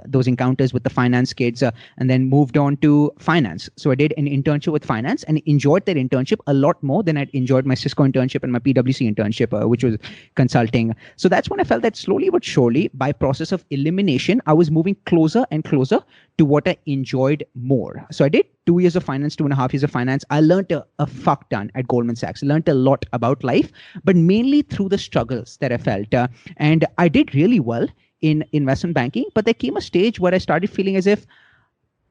those encounters with the finance kids and then moved on to finance. So I did an internship with finance and enjoyed that internship a lot more than I'd enjoyed my Cisco internship and my PwC internship, which was consulting. So that's when I felt that slowly but surely, by process of elimination, I was moving closer and closer to what I enjoyed more. So I did 2 years of finance, 2.5 years of finance. I learned a fuck ton at Goldman Sachs. I learned a lot about life, but mainly through the struggles that I felt. And I did really well in investment banking, but there came a stage where I started feeling as if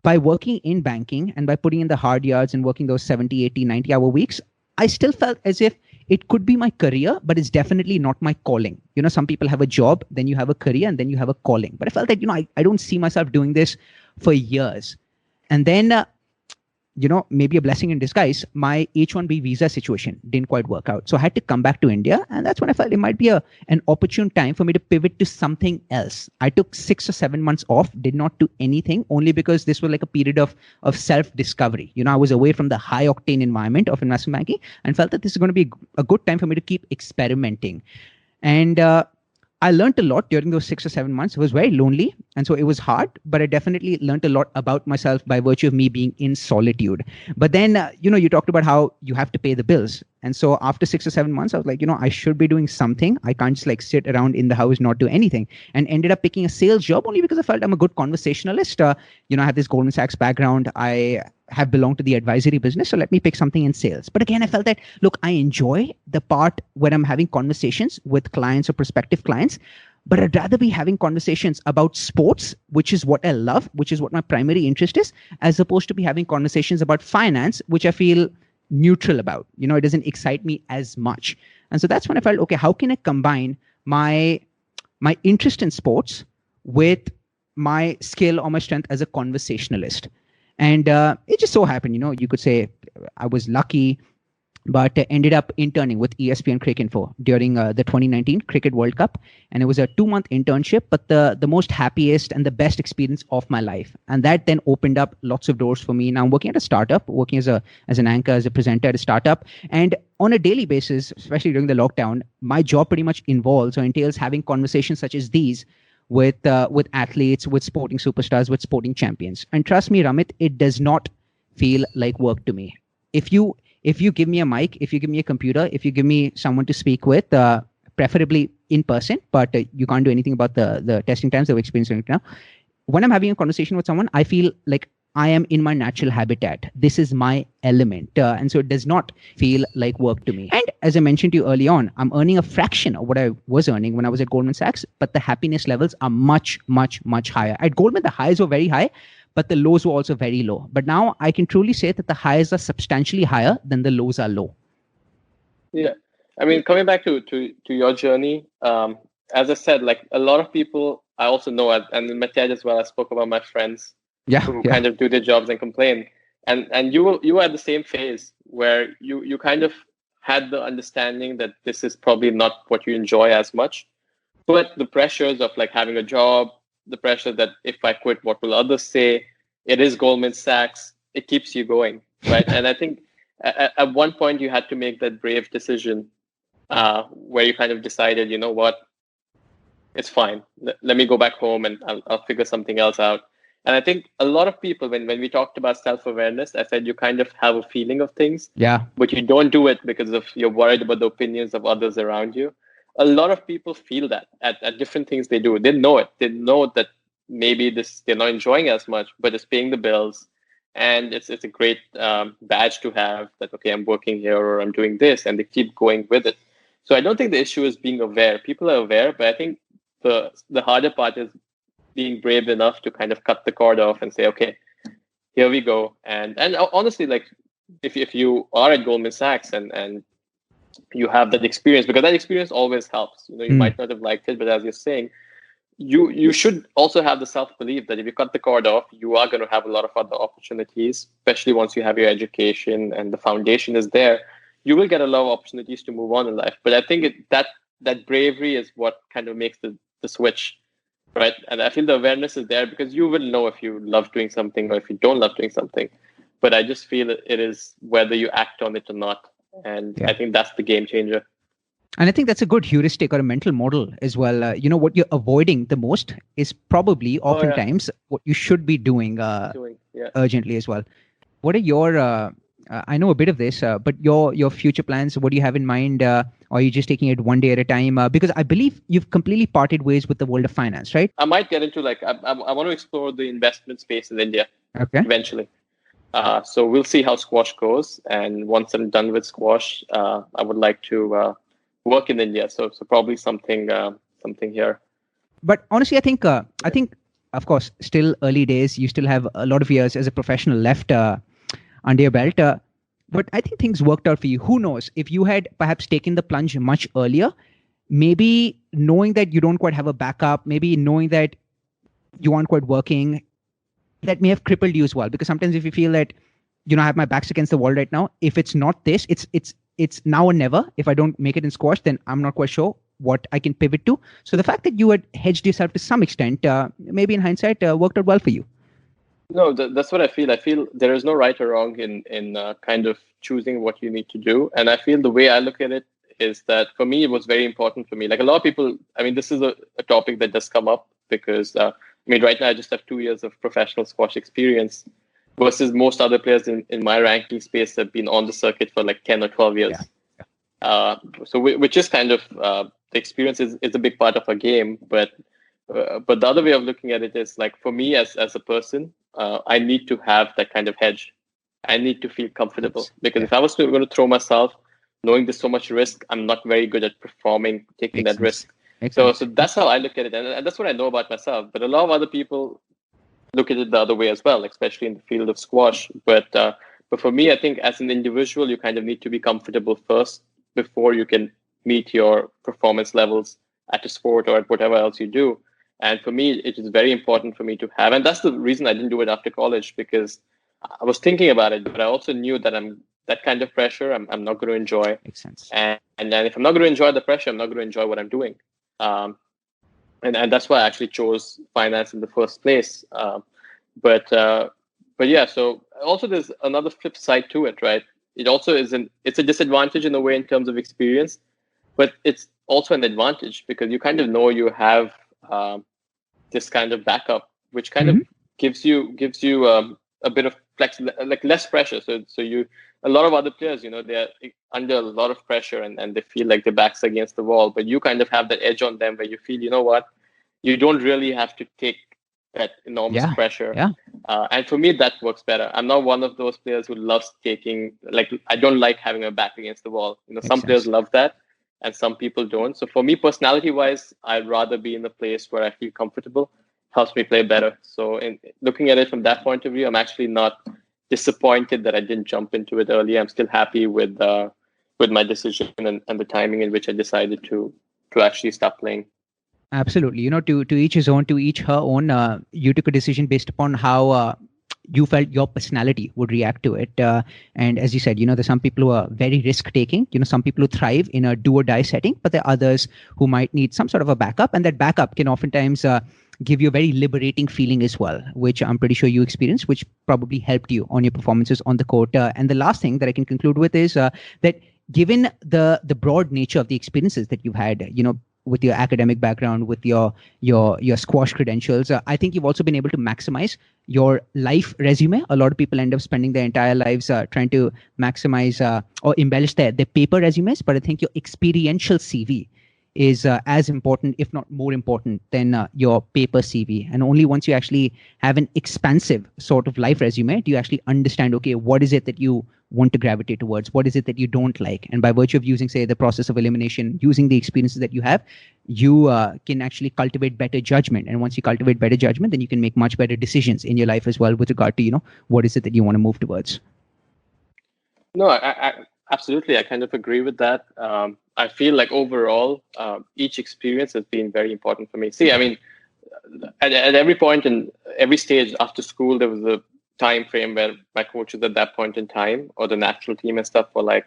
by working in banking and by putting in the hard yards and working those 70, 80, 90-hour weeks, I still felt as if it could be my career, but it's definitely not my calling. Some people have a job, then you have a career, and then you have a calling. But I felt that, I don't see myself doing this for years. And then maybe a blessing in disguise, my H-1B visa situation didn't quite work out. So I had to come back to India. And that's when I felt it might be an opportune time for me to pivot to something else. I took 6 or 7 months off, did not do anything, only because this was like a period of self-discovery. I was away from the high-octane environment of investment banking and felt that this is going to be a good time for me to keep experimenting. And I learned a lot during those 6 or 7 months. It was very lonely. And so it was hard, but I definitely learned a lot about myself by virtue of me being in solitude. But then, you talked about how you have to pay the bills. And so after 6 or 7 months, I was like, I should be doing something. I can't just like sit around in the house, not do anything. And ended up picking a sales job only because I felt I'm a good conversationalist. I have this Goldman Sachs background. I have belonged to the advisory business. So let me pick something in sales. But again, I felt that, look, I enjoy the part when I'm having conversations with clients or prospective clients, but I'd rather be having conversations about sports, which is what I love, which is what my primary interest is, as opposed to be having conversations about finance, which I feel neutral about. It doesn't excite me as much. And so that's when I felt, okay, how can I combine my interest in sports with my skill or my strength as a conversationalist? And it just so happened, you could say I was lucky, but ended up interning with ESPN Cricket Info during the 2019 Cricket World Cup. And it was a 2-month internship, but the most happiest and the best experience of my life. And that then opened up lots of doors for me. Now I'm working at a startup, working as an anchor, as a presenter at a startup. And on a daily basis, especially during the lockdown, my job pretty much involves or entails having conversations such as these with athletes, with sporting superstars, with sporting champions. And trust me, Ramit, it does not feel like work to me. If you give me a mic, if you give me a computer, if you give me someone to speak with, preferably in person, but you can't do anything about the testing times that we're experiencing right now. When I'm having a conversation with someone, I feel like I am in my natural habitat. This is my element. And so it does not feel like work to me. And as I mentioned to you early on, I'm earning a fraction of what I was earning when I was at Goldman Sachs, but the happiness levels are much, much, much higher. At Goldman, the highs were very high, but the lows were also very low. But now I can truly say that the highs are substantially higher than the lows are low. Yeah. I mean, coming back to your journey, as I said, like a lot of people I also know, and in my TED as well, I spoke about my friends who kind of do their jobs and complain. And you were at the same phase where you kind of had the understanding that this is probably not what you enjoy as much. But the pressures of like having a job, the pressure that if I quit, what will others say? It is Goldman Sachs. It keeps you going, right? And I think at one point you had to make that brave decision where you kind of decided, you know what, it's fine. Let me go back home and I'll figure something else out. And I think a lot of people, when we talked about self-awareness, I said you kind of have a feeling of things, but you don't do it because of you're worried about the opinions of others around you. A lot of people feel that at different things they do. They know it. They know that maybe they're not enjoying as much, but it's paying the bills. And it's a great badge to have that, okay, I'm working here or I'm doing this, and they keep going with it. So I don't think the issue is being aware. People are aware, but I think the harder part is being brave enough to kind of cut the cord off and say, okay, here we go. And honestly, like if you are at Goldman Sachs and you have that experience, because that experience always helps. You might not have liked it, but as you're saying, you should also have the self-belief that if you cut the cord off, you are going to have a lot of other opportunities, especially once you have your education and the foundation is there. You will get a lot of opportunities to move on in life. But I think that bravery is what kind of makes the switch, right? And I feel the awareness is there because you will know if you love doing something or if you don't love doing something. But I just feel it is whether you act on it or not. And I think that's the game changer. And I think that's a good heuristic or a mental model as well. What you're avoiding the most is probably oftentimes what you should be doing urgently as well. What are your, I know a bit of this, but your future plans, what do you have in mind? Or are you just taking it one day at a time? Because I believe you've completely parted ways with the world of finance, right? I might get into I want to explore the investment space in India eventually. So we'll see how squash goes. And once I'm done with squash, I would like to work in India. So probably something here. But honestly, I think, of course, still early days. You still have a lot of years as a professional left under your belt. But I think things worked out for you. Who knows? If you had perhaps taken the plunge much earlier, maybe knowing that you don't quite have a backup, maybe knowing that you aren't quite working, that may have crippled you as well. Because sometimes if you feel that, I have my backs against the wall right now, if it's not this, it's now or never. If I don't make it in squash, then I'm not quite sure what I can pivot to. So the fact that you had hedged yourself to some extent, maybe in hindsight, worked out well for you. No, that's what I feel. I feel there is no right or wrong in kind of choosing what you need to do. And I feel the way I look at it is that for me, it was very important for me. Like a lot of people, I mean, this is a topic that does come up because, I mean, right now I just have 2 years of professional squash experience versus most other players in my ranking space have been on the circuit for like 10 or 12 years. So which is kind of, the experience is a big part of our game. But the other way of looking at it is like, for me as a person, I need to have that kind of hedge. I need to feel comfortable because if I was going to throw myself, knowing there's so much risk, I'm not very good at performing, taking that risk. So that's how I look at it. And that's what I know about myself. But a lot of other people look at it the other way as well, especially in the field of squash. But for me, I think as an individual, you kind of need to be comfortable first before you can meet your performance levels at a sport or at whatever else you do. And for me, it is very important for me to have. And that's the reason I didn't do it after college, because I was thinking about it, but I also knew that that kind of pressure I'm not going to enjoy. Makes sense. And then if I'm not going to enjoy the pressure, I'm not going to enjoy what I'm doing. And that's why I actually chose finance in the first place. But yeah, so also there's another flip side to it, right? It also it's a disadvantage in a way in terms of experience, but it's also an advantage because you kind of know you have this kind of backup, which kind of gives you a bit of like less pressure. So a lot of other players, they're under a lot of pressure and they feel like their back's against the wall, but you kind of have that edge on them where you feel, you know what, you don't really have to take that enormous pressure. And for me, that works better. I'm not one of those players who loves taking, like, I don't like having my back against the wall. Some players love that and some people don't. So for me, personality wise, I'd rather be in a place where I feel comfortable. Helps me play better. So in looking at it from that point of view, I'm actually not disappointed that I didn't jump into it earlier. I'm still happy with my decision and the timing in which I decided to actually start playing. Absolutely. To each his own, to each her own. You took a decision based upon how you felt your personality would react to it. And as you said, there's some people who are very risk-taking. Some people who thrive in a do-or-die setting, but there are others who might need some sort of a backup. And that backup can oftentimes give you a very liberating feeling as well, which I'm pretty sure you experienced, which probably helped you on your performances on the court. And the last thing that I can conclude with is that given the broad nature of the experiences that you've had, with your academic background, with your squash credentials, I think you've also been able to maximize your life resume. A lot of people end up spending their entire lives trying to maximize or embellish their paper resumes, but I think your experiential CV is as important, if not more important, than your paper CV. And only once you actually have an expansive sort of life resume do you actually understand, okay, what is it that you want to gravitate towards? What is it that you don't like? And by virtue of using, say, the process of elimination, using the experiences that you have, you can actually cultivate better judgment. And once you cultivate better judgment, then you can make much better decisions in your life as well with regard to, what is it that you want to move towards? No, I absolutely. I kind of agree with that. I feel like overall, each experience has been very important for me. See, I mean, at every point in every stage after school, there was a time frame where my coaches at that point in time or the national team and stuff were like,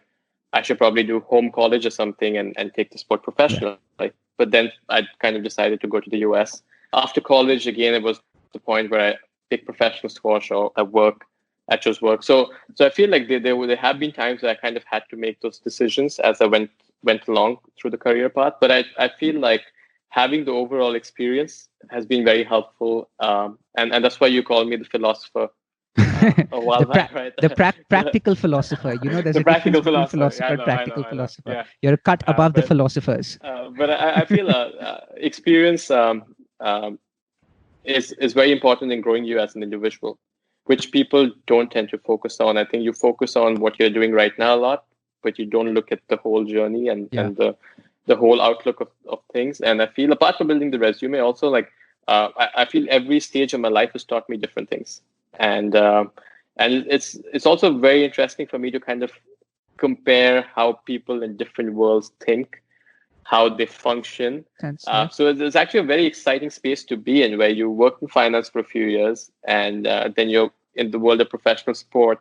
I should probably do home college or something and take the sport professional. Like, but then I kind of decided to go to the US. After college, again, it was the point where I picked professional squash or at work. I chose work. So I feel like there have been times where I kind of had to make those decisions as I went along through the career path. But I feel like having the overall experience has been very helpful. And that's why you call me the philosopher. A while back, right? Practical philosopher. There's a difference between philosopher and practical philosopher. Yeah. You're a cut above the philosophers. But I feel experience is very important in growing you as an individual, which people don't tend to focus on. I think you focus on what you're doing right now a lot, but you don't look at the whole journey and the whole outlook of things. And I feel apart from building the resume, also like I feel every stage of my life has taught me different things. And it's also very interesting for me to kind of compare how people in different worlds think, how they function. So it's actually a very exciting space to be in, where you work in finance for a few years and then you're in the world of professional sport,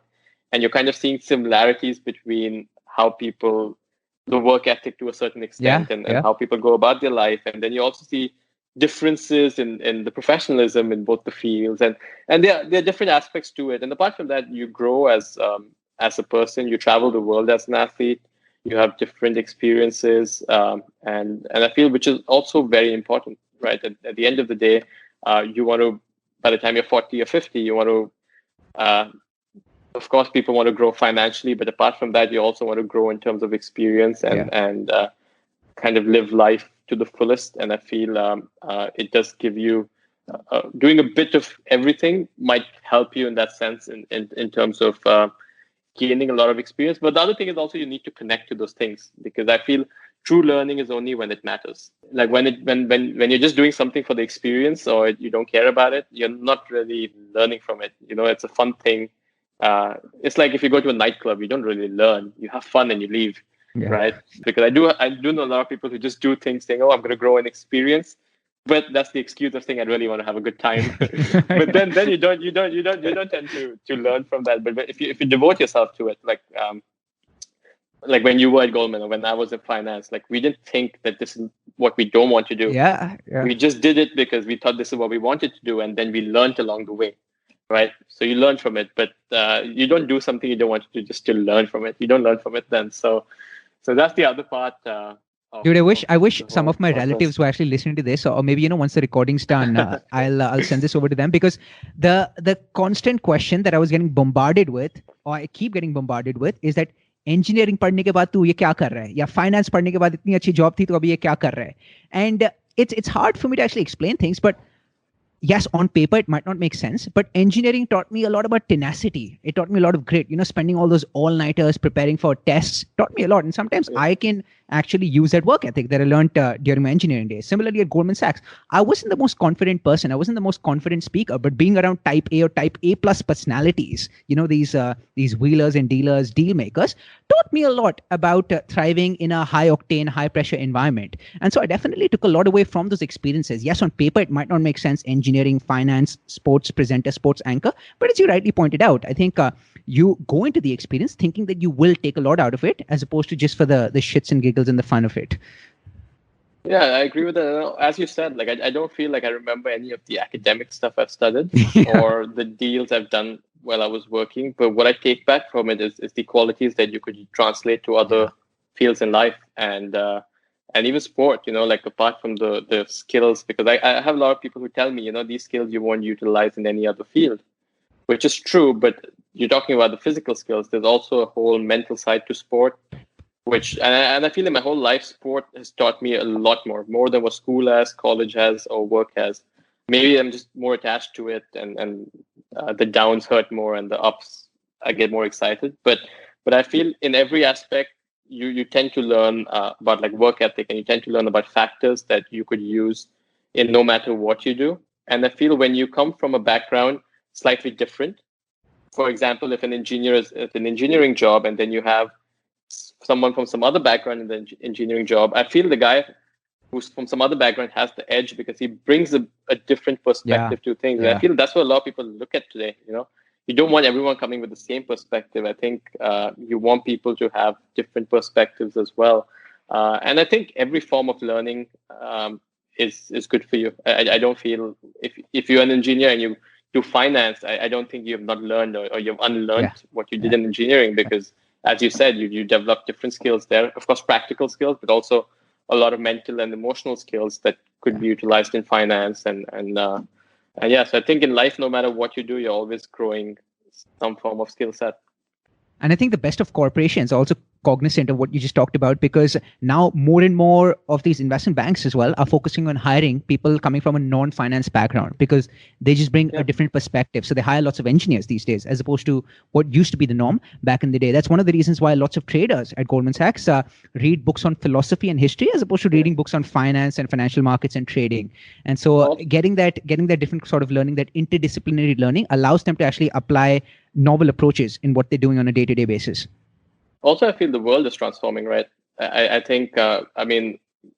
and you're kind of seeing similarities between how people, the work ethic to a certain extent, and how people go about their life. And then you also see differences in the professionalism in both the fields, and there are different aspects to it. And apart from that, you grow as a person. You travel the world as an athlete. you have different experiences, and I feel which is also very important, right? At the end of the day, you want to, by the time you're 40 or 50, you want to, of course, people want to grow financially, but apart from that, you also want to grow in terms of experience and kind of live life to the fullest. And I feel it does give you, doing a bit of everything might help you in that sense in terms of gaining a lot of experience. But the other thing is also you need to connect to those things, because I feel true learning is only when it matters. Like when you're just doing something for the experience or you don't care about it, you're not really learning from it. It's a fun thing. It's like if you go to a nightclub, you don't really learn. You have fun and you leave, right? Because I do know a lot of people who just do things saying, "Oh, I'm going to grow in experience," but that's the excuse of saying I really want to have a good time. But then you don't tend to learn from that. But if you devote yourself to it, like when you were at Goldman or when I was in finance, like we didn't think that this is what we don't want to do. Yeah. We just did it because we thought this is what we wanted to do, and then we learned along the way. Right. So you learn from it, but you don't do something you don't want to do just to learn from it. You don't learn from it then. So that's the other part. Dude, I wish some of my relatives were actually listening to this, or maybe once the recording's done, I'll send this over to them, because the constant question that I was getting bombarded with, or I keep getting bombarded with, is that engineering पढ़ने के बाद तू ये क्या कर रहा है, या finance पढ़ने के बाद इतनी अच्छी job थी तो अभी ये क्या कर रहा है? And it's hard for me to actually explain things, but yes, on paper, it might not make sense, but engineering taught me a lot about tenacity. It taught me a lot of grit. Spending all those all-nighters preparing for tests taught me a lot. And sometimes I can actually use that work ethic that I learned during my engineering days. Similarly, at Goldman Sachs, I wasn't the most confident person. I wasn't the most confident speaker, but being around type A or type A plus personalities, these wheelers and dealers, deal makers, taught me a lot about thriving in a high-octane, high-pressure environment. And so I definitely took a lot away from those experiences. Yes, on paper, it might not make sense, engineering, finance, sports presenter, sports anchor. But as you rightly pointed out, I think you go into the experience thinking that you will take a lot out of it, as opposed to just for the shits and giggles and the fun of it. Yeah, I agree with that. As you said, like I don't feel like I remember any of the academic stuff I've studied or the deals I've done while I was working. But what I take back from it is the qualities that you could translate to other fields in life and even sport, like apart from the skills, because I have a lot of people who tell me, these skills you won't utilize in any other field, which is true. But you're talking about the physical skills. There's also a whole mental side to sport, which, and I feel in my whole life, sport has taught me a lot more than what school has, college has, or work has. Maybe I'm just more attached to it, and the downs hurt more, and the ups I get more excited. But I feel in every aspect, you tend to learn about like work ethic, and you tend to learn about factors that you could use in no matter what you do. And I feel when you come from a background slightly different, for example, if an engineer is at an engineering job, and then you have someone from some other background in the engineering job, I feel the guy who's from some other background has the edge because he brings a different perspective to things. And I feel that's what a lot of people look at today. You don't want everyone coming with the same perspective. I think you want people to have different perspectives as well. And I think every form of learning is good for you. I don't feel if you're an engineer and you do finance, I don't think you have not learned or you've unlearned what you did in engineering, because as you said, you develop different skills there. Of course, practical skills, but also a lot of mental and emotional skills that could be utilized in finance. And yes, I think in life, no matter what you do, you're always growing some form of skill set. And I think the best of corporations are also cognizant of what you just talked about, because now more and more of these investment banks as well are focusing on hiring people coming from a non-finance background, because they just bring a different perspective. So they hire lots of engineers these days, as opposed to what used to be the norm back in the day. That's one of the reasons why lots of traders at Goldman Sachs read books on philosophy and history, as opposed to reading books on finance and financial markets and trading. And so getting that different sort of learning, that interdisciplinary learning, allows them to actually apply novel approaches in what they're doing on a day-to-day basis. Also, I feel the world is transforming, right? I think,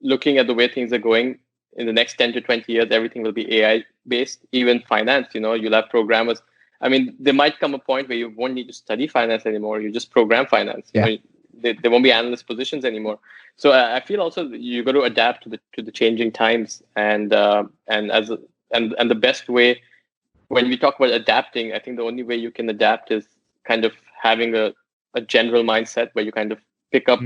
looking at the way things are going, in the next 10 to 20 years, everything will be AI-based, even finance. You'll have programmers. There might come a point where you won't need to study finance anymore. You just program finance. There won't be analyst positions anymore. So I feel also you got to adapt to the changing times. And the best way, when we talk about adapting, I think the only way you can adapt is kind of having a general mindset where you kind of pick up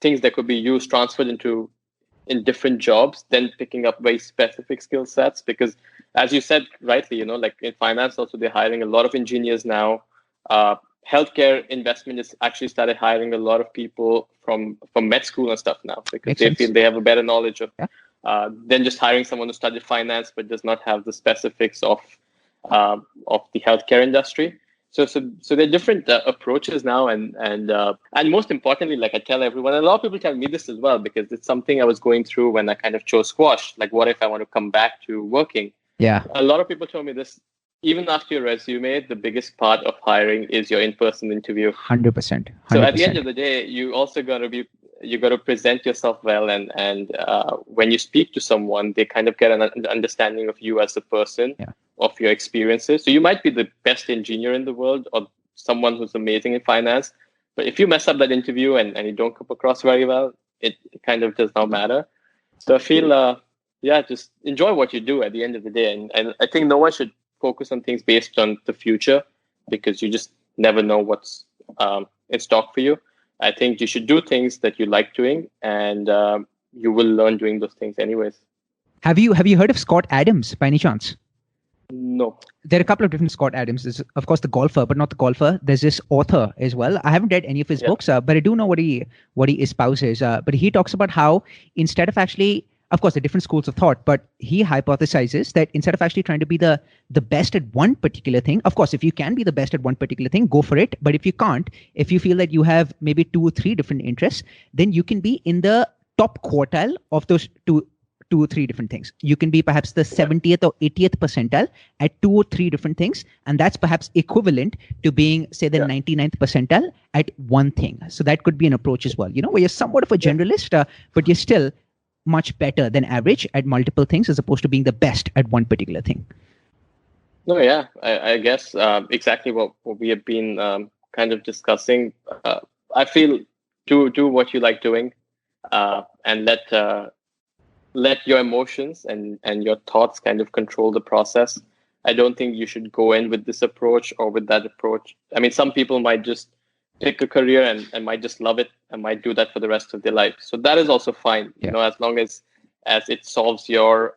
things that could be used, transferred in different jobs, then picking up very specific skill sets. Because as you said rightly, like in finance also, they're hiring a lot of engineers now. Healthcare investment has actually started hiring a lot of people from med school and stuff now, because Makes they sense. feel they have a better knowledge of than just hiring someone who studied finance but does not have the specifics of the healthcare industry. So there are different approaches now, and most importantly, like I tell everyone, and a lot of people tell me this as well, because it's something I was going through when I kind of chose squash. Like, what if I want to come back to working? Yeah. A lot of people told me this. Even after your resume, the biggest part of hiring is your in-person interview. 100%. So at the end of the day, you also got to present yourself well, and when you speak to someone, they kind of get an understanding of you as a person, of your experiences. So you might be the best engineer in the world, or someone who's amazing in finance, but if you mess up that interview and you don't come across very well, it kind of does not matter. So I feel, just enjoy what you do at the end of the day, and I think no one should focus on things based on the future, because you just never know what's in stock for you. I think you should do things that you like doing, and you will learn doing those things anyways. Have you heard of Scott Adams by any chance? No. There are a couple of different Scott Adams. There's, of course, the golfer, but not the golfer. There's this author as well. I haven't read any of his books, but I do know what he espouses. But he talks about how instead of actually, of course, the different schools of thought, but he hypothesizes that instead of actually trying to be the best at one particular thing, of course, if you can be the best at one particular thing, go for it. But if you can't, if you feel that you have maybe 2 or 3 different interests, then you can be in the top quartile of those two or three different things. You can be perhaps the 70th or 80th percentile at 2 or 3 different things. And that's perhaps equivalent to being, say, the 99th percentile at one thing. So that could be an approach as well, where you're somewhat of a generalist, but you're still much better than average at multiple things, as opposed to being the best at one particular thing. No, yeah, I guess exactly what we have been kind of discussing. I feel do what you like doing, and let your emotions and your thoughts kind of control the process. I don't think you should go in with this approach or with that approach. I mean, some people might just pick a career and might just love it and might do that for the rest of their life. So that is also fine, as long as it solves your,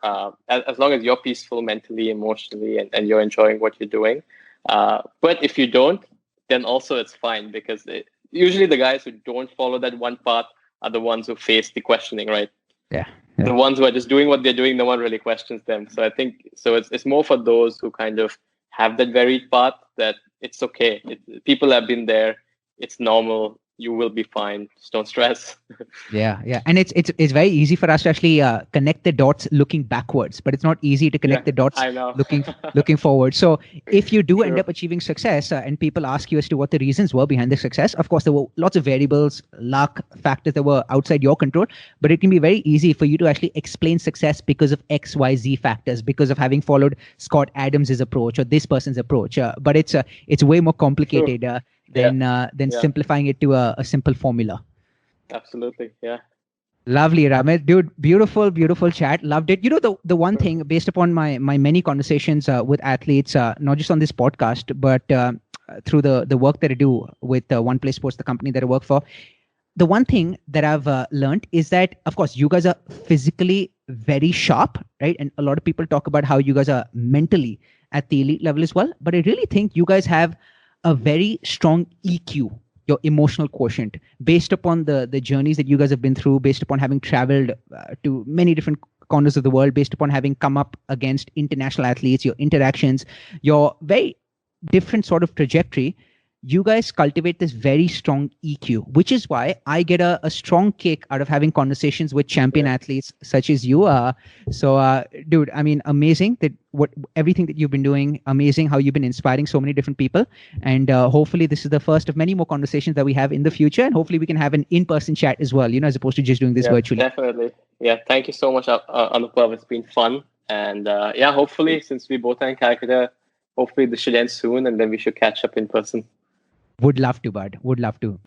as long as you're peaceful mentally, emotionally, and you're enjoying what you're doing. But if you don't, then also it's fine, because usually the guys who don't follow that one path are the ones who face the questioning, right? Yeah. The ones who are just doing what they're doing, no one really questions them. So I think it's more for those who kind of have that varied path, that it's okay. People have been there. It's normal. You will be fine. Just don't stress. Yeah. And it's very easy for us to actually connect the dots looking backwards, but it's not easy to connect the dots looking forward. So if you do end up achieving success, and people ask you as to what the reasons were behind the success, of course, there were lots of variables, luck, factors that were outside your control, but it can be very easy for you to actually explain success because of X, Y, Z factors, because of having followed Scott Adams's approach or this person's approach. But it's way more complicated than simplifying it to a simple formula. Absolutely. Yeah. Lovely, Ramit. Dude, beautiful chat. Loved it. The one thing, based upon my many conversations with athletes, not just on this podcast, but through the work that I do with One Place Sports, the company that I work for, the one thing that I've learned is that, of course, you guys are physically very sharp, right? And a lot of people talk about how you guys are mentally at the elite level as well. But I really think you guys have a very strong EQ, your emotional quotient, based upon the journeys that you guys have been through, based upon having traveled to many different corners of the world, based upon having come up against international athletes, your interactions, your very different sort of trajectory. You guys cultivate this very strong EQ, which is why I get a strong kick out of having conversations with champion athletes such as you. So, dude, I mean, amazing that everything that you've been doing, amazing how you've been inspiring so many different people. And hopefully this is the first of many more conversations that we have in the future. And hopefully we can have an in-person chat as well, as opposed to just doing this virtually. Definitely. Yeah. Thank you so much, Anubhav. It's been fun. And hopefully, since we both are in Calcutta, hopefully this should end soon and then we should catch up in person. Would love to, bud. Would love to.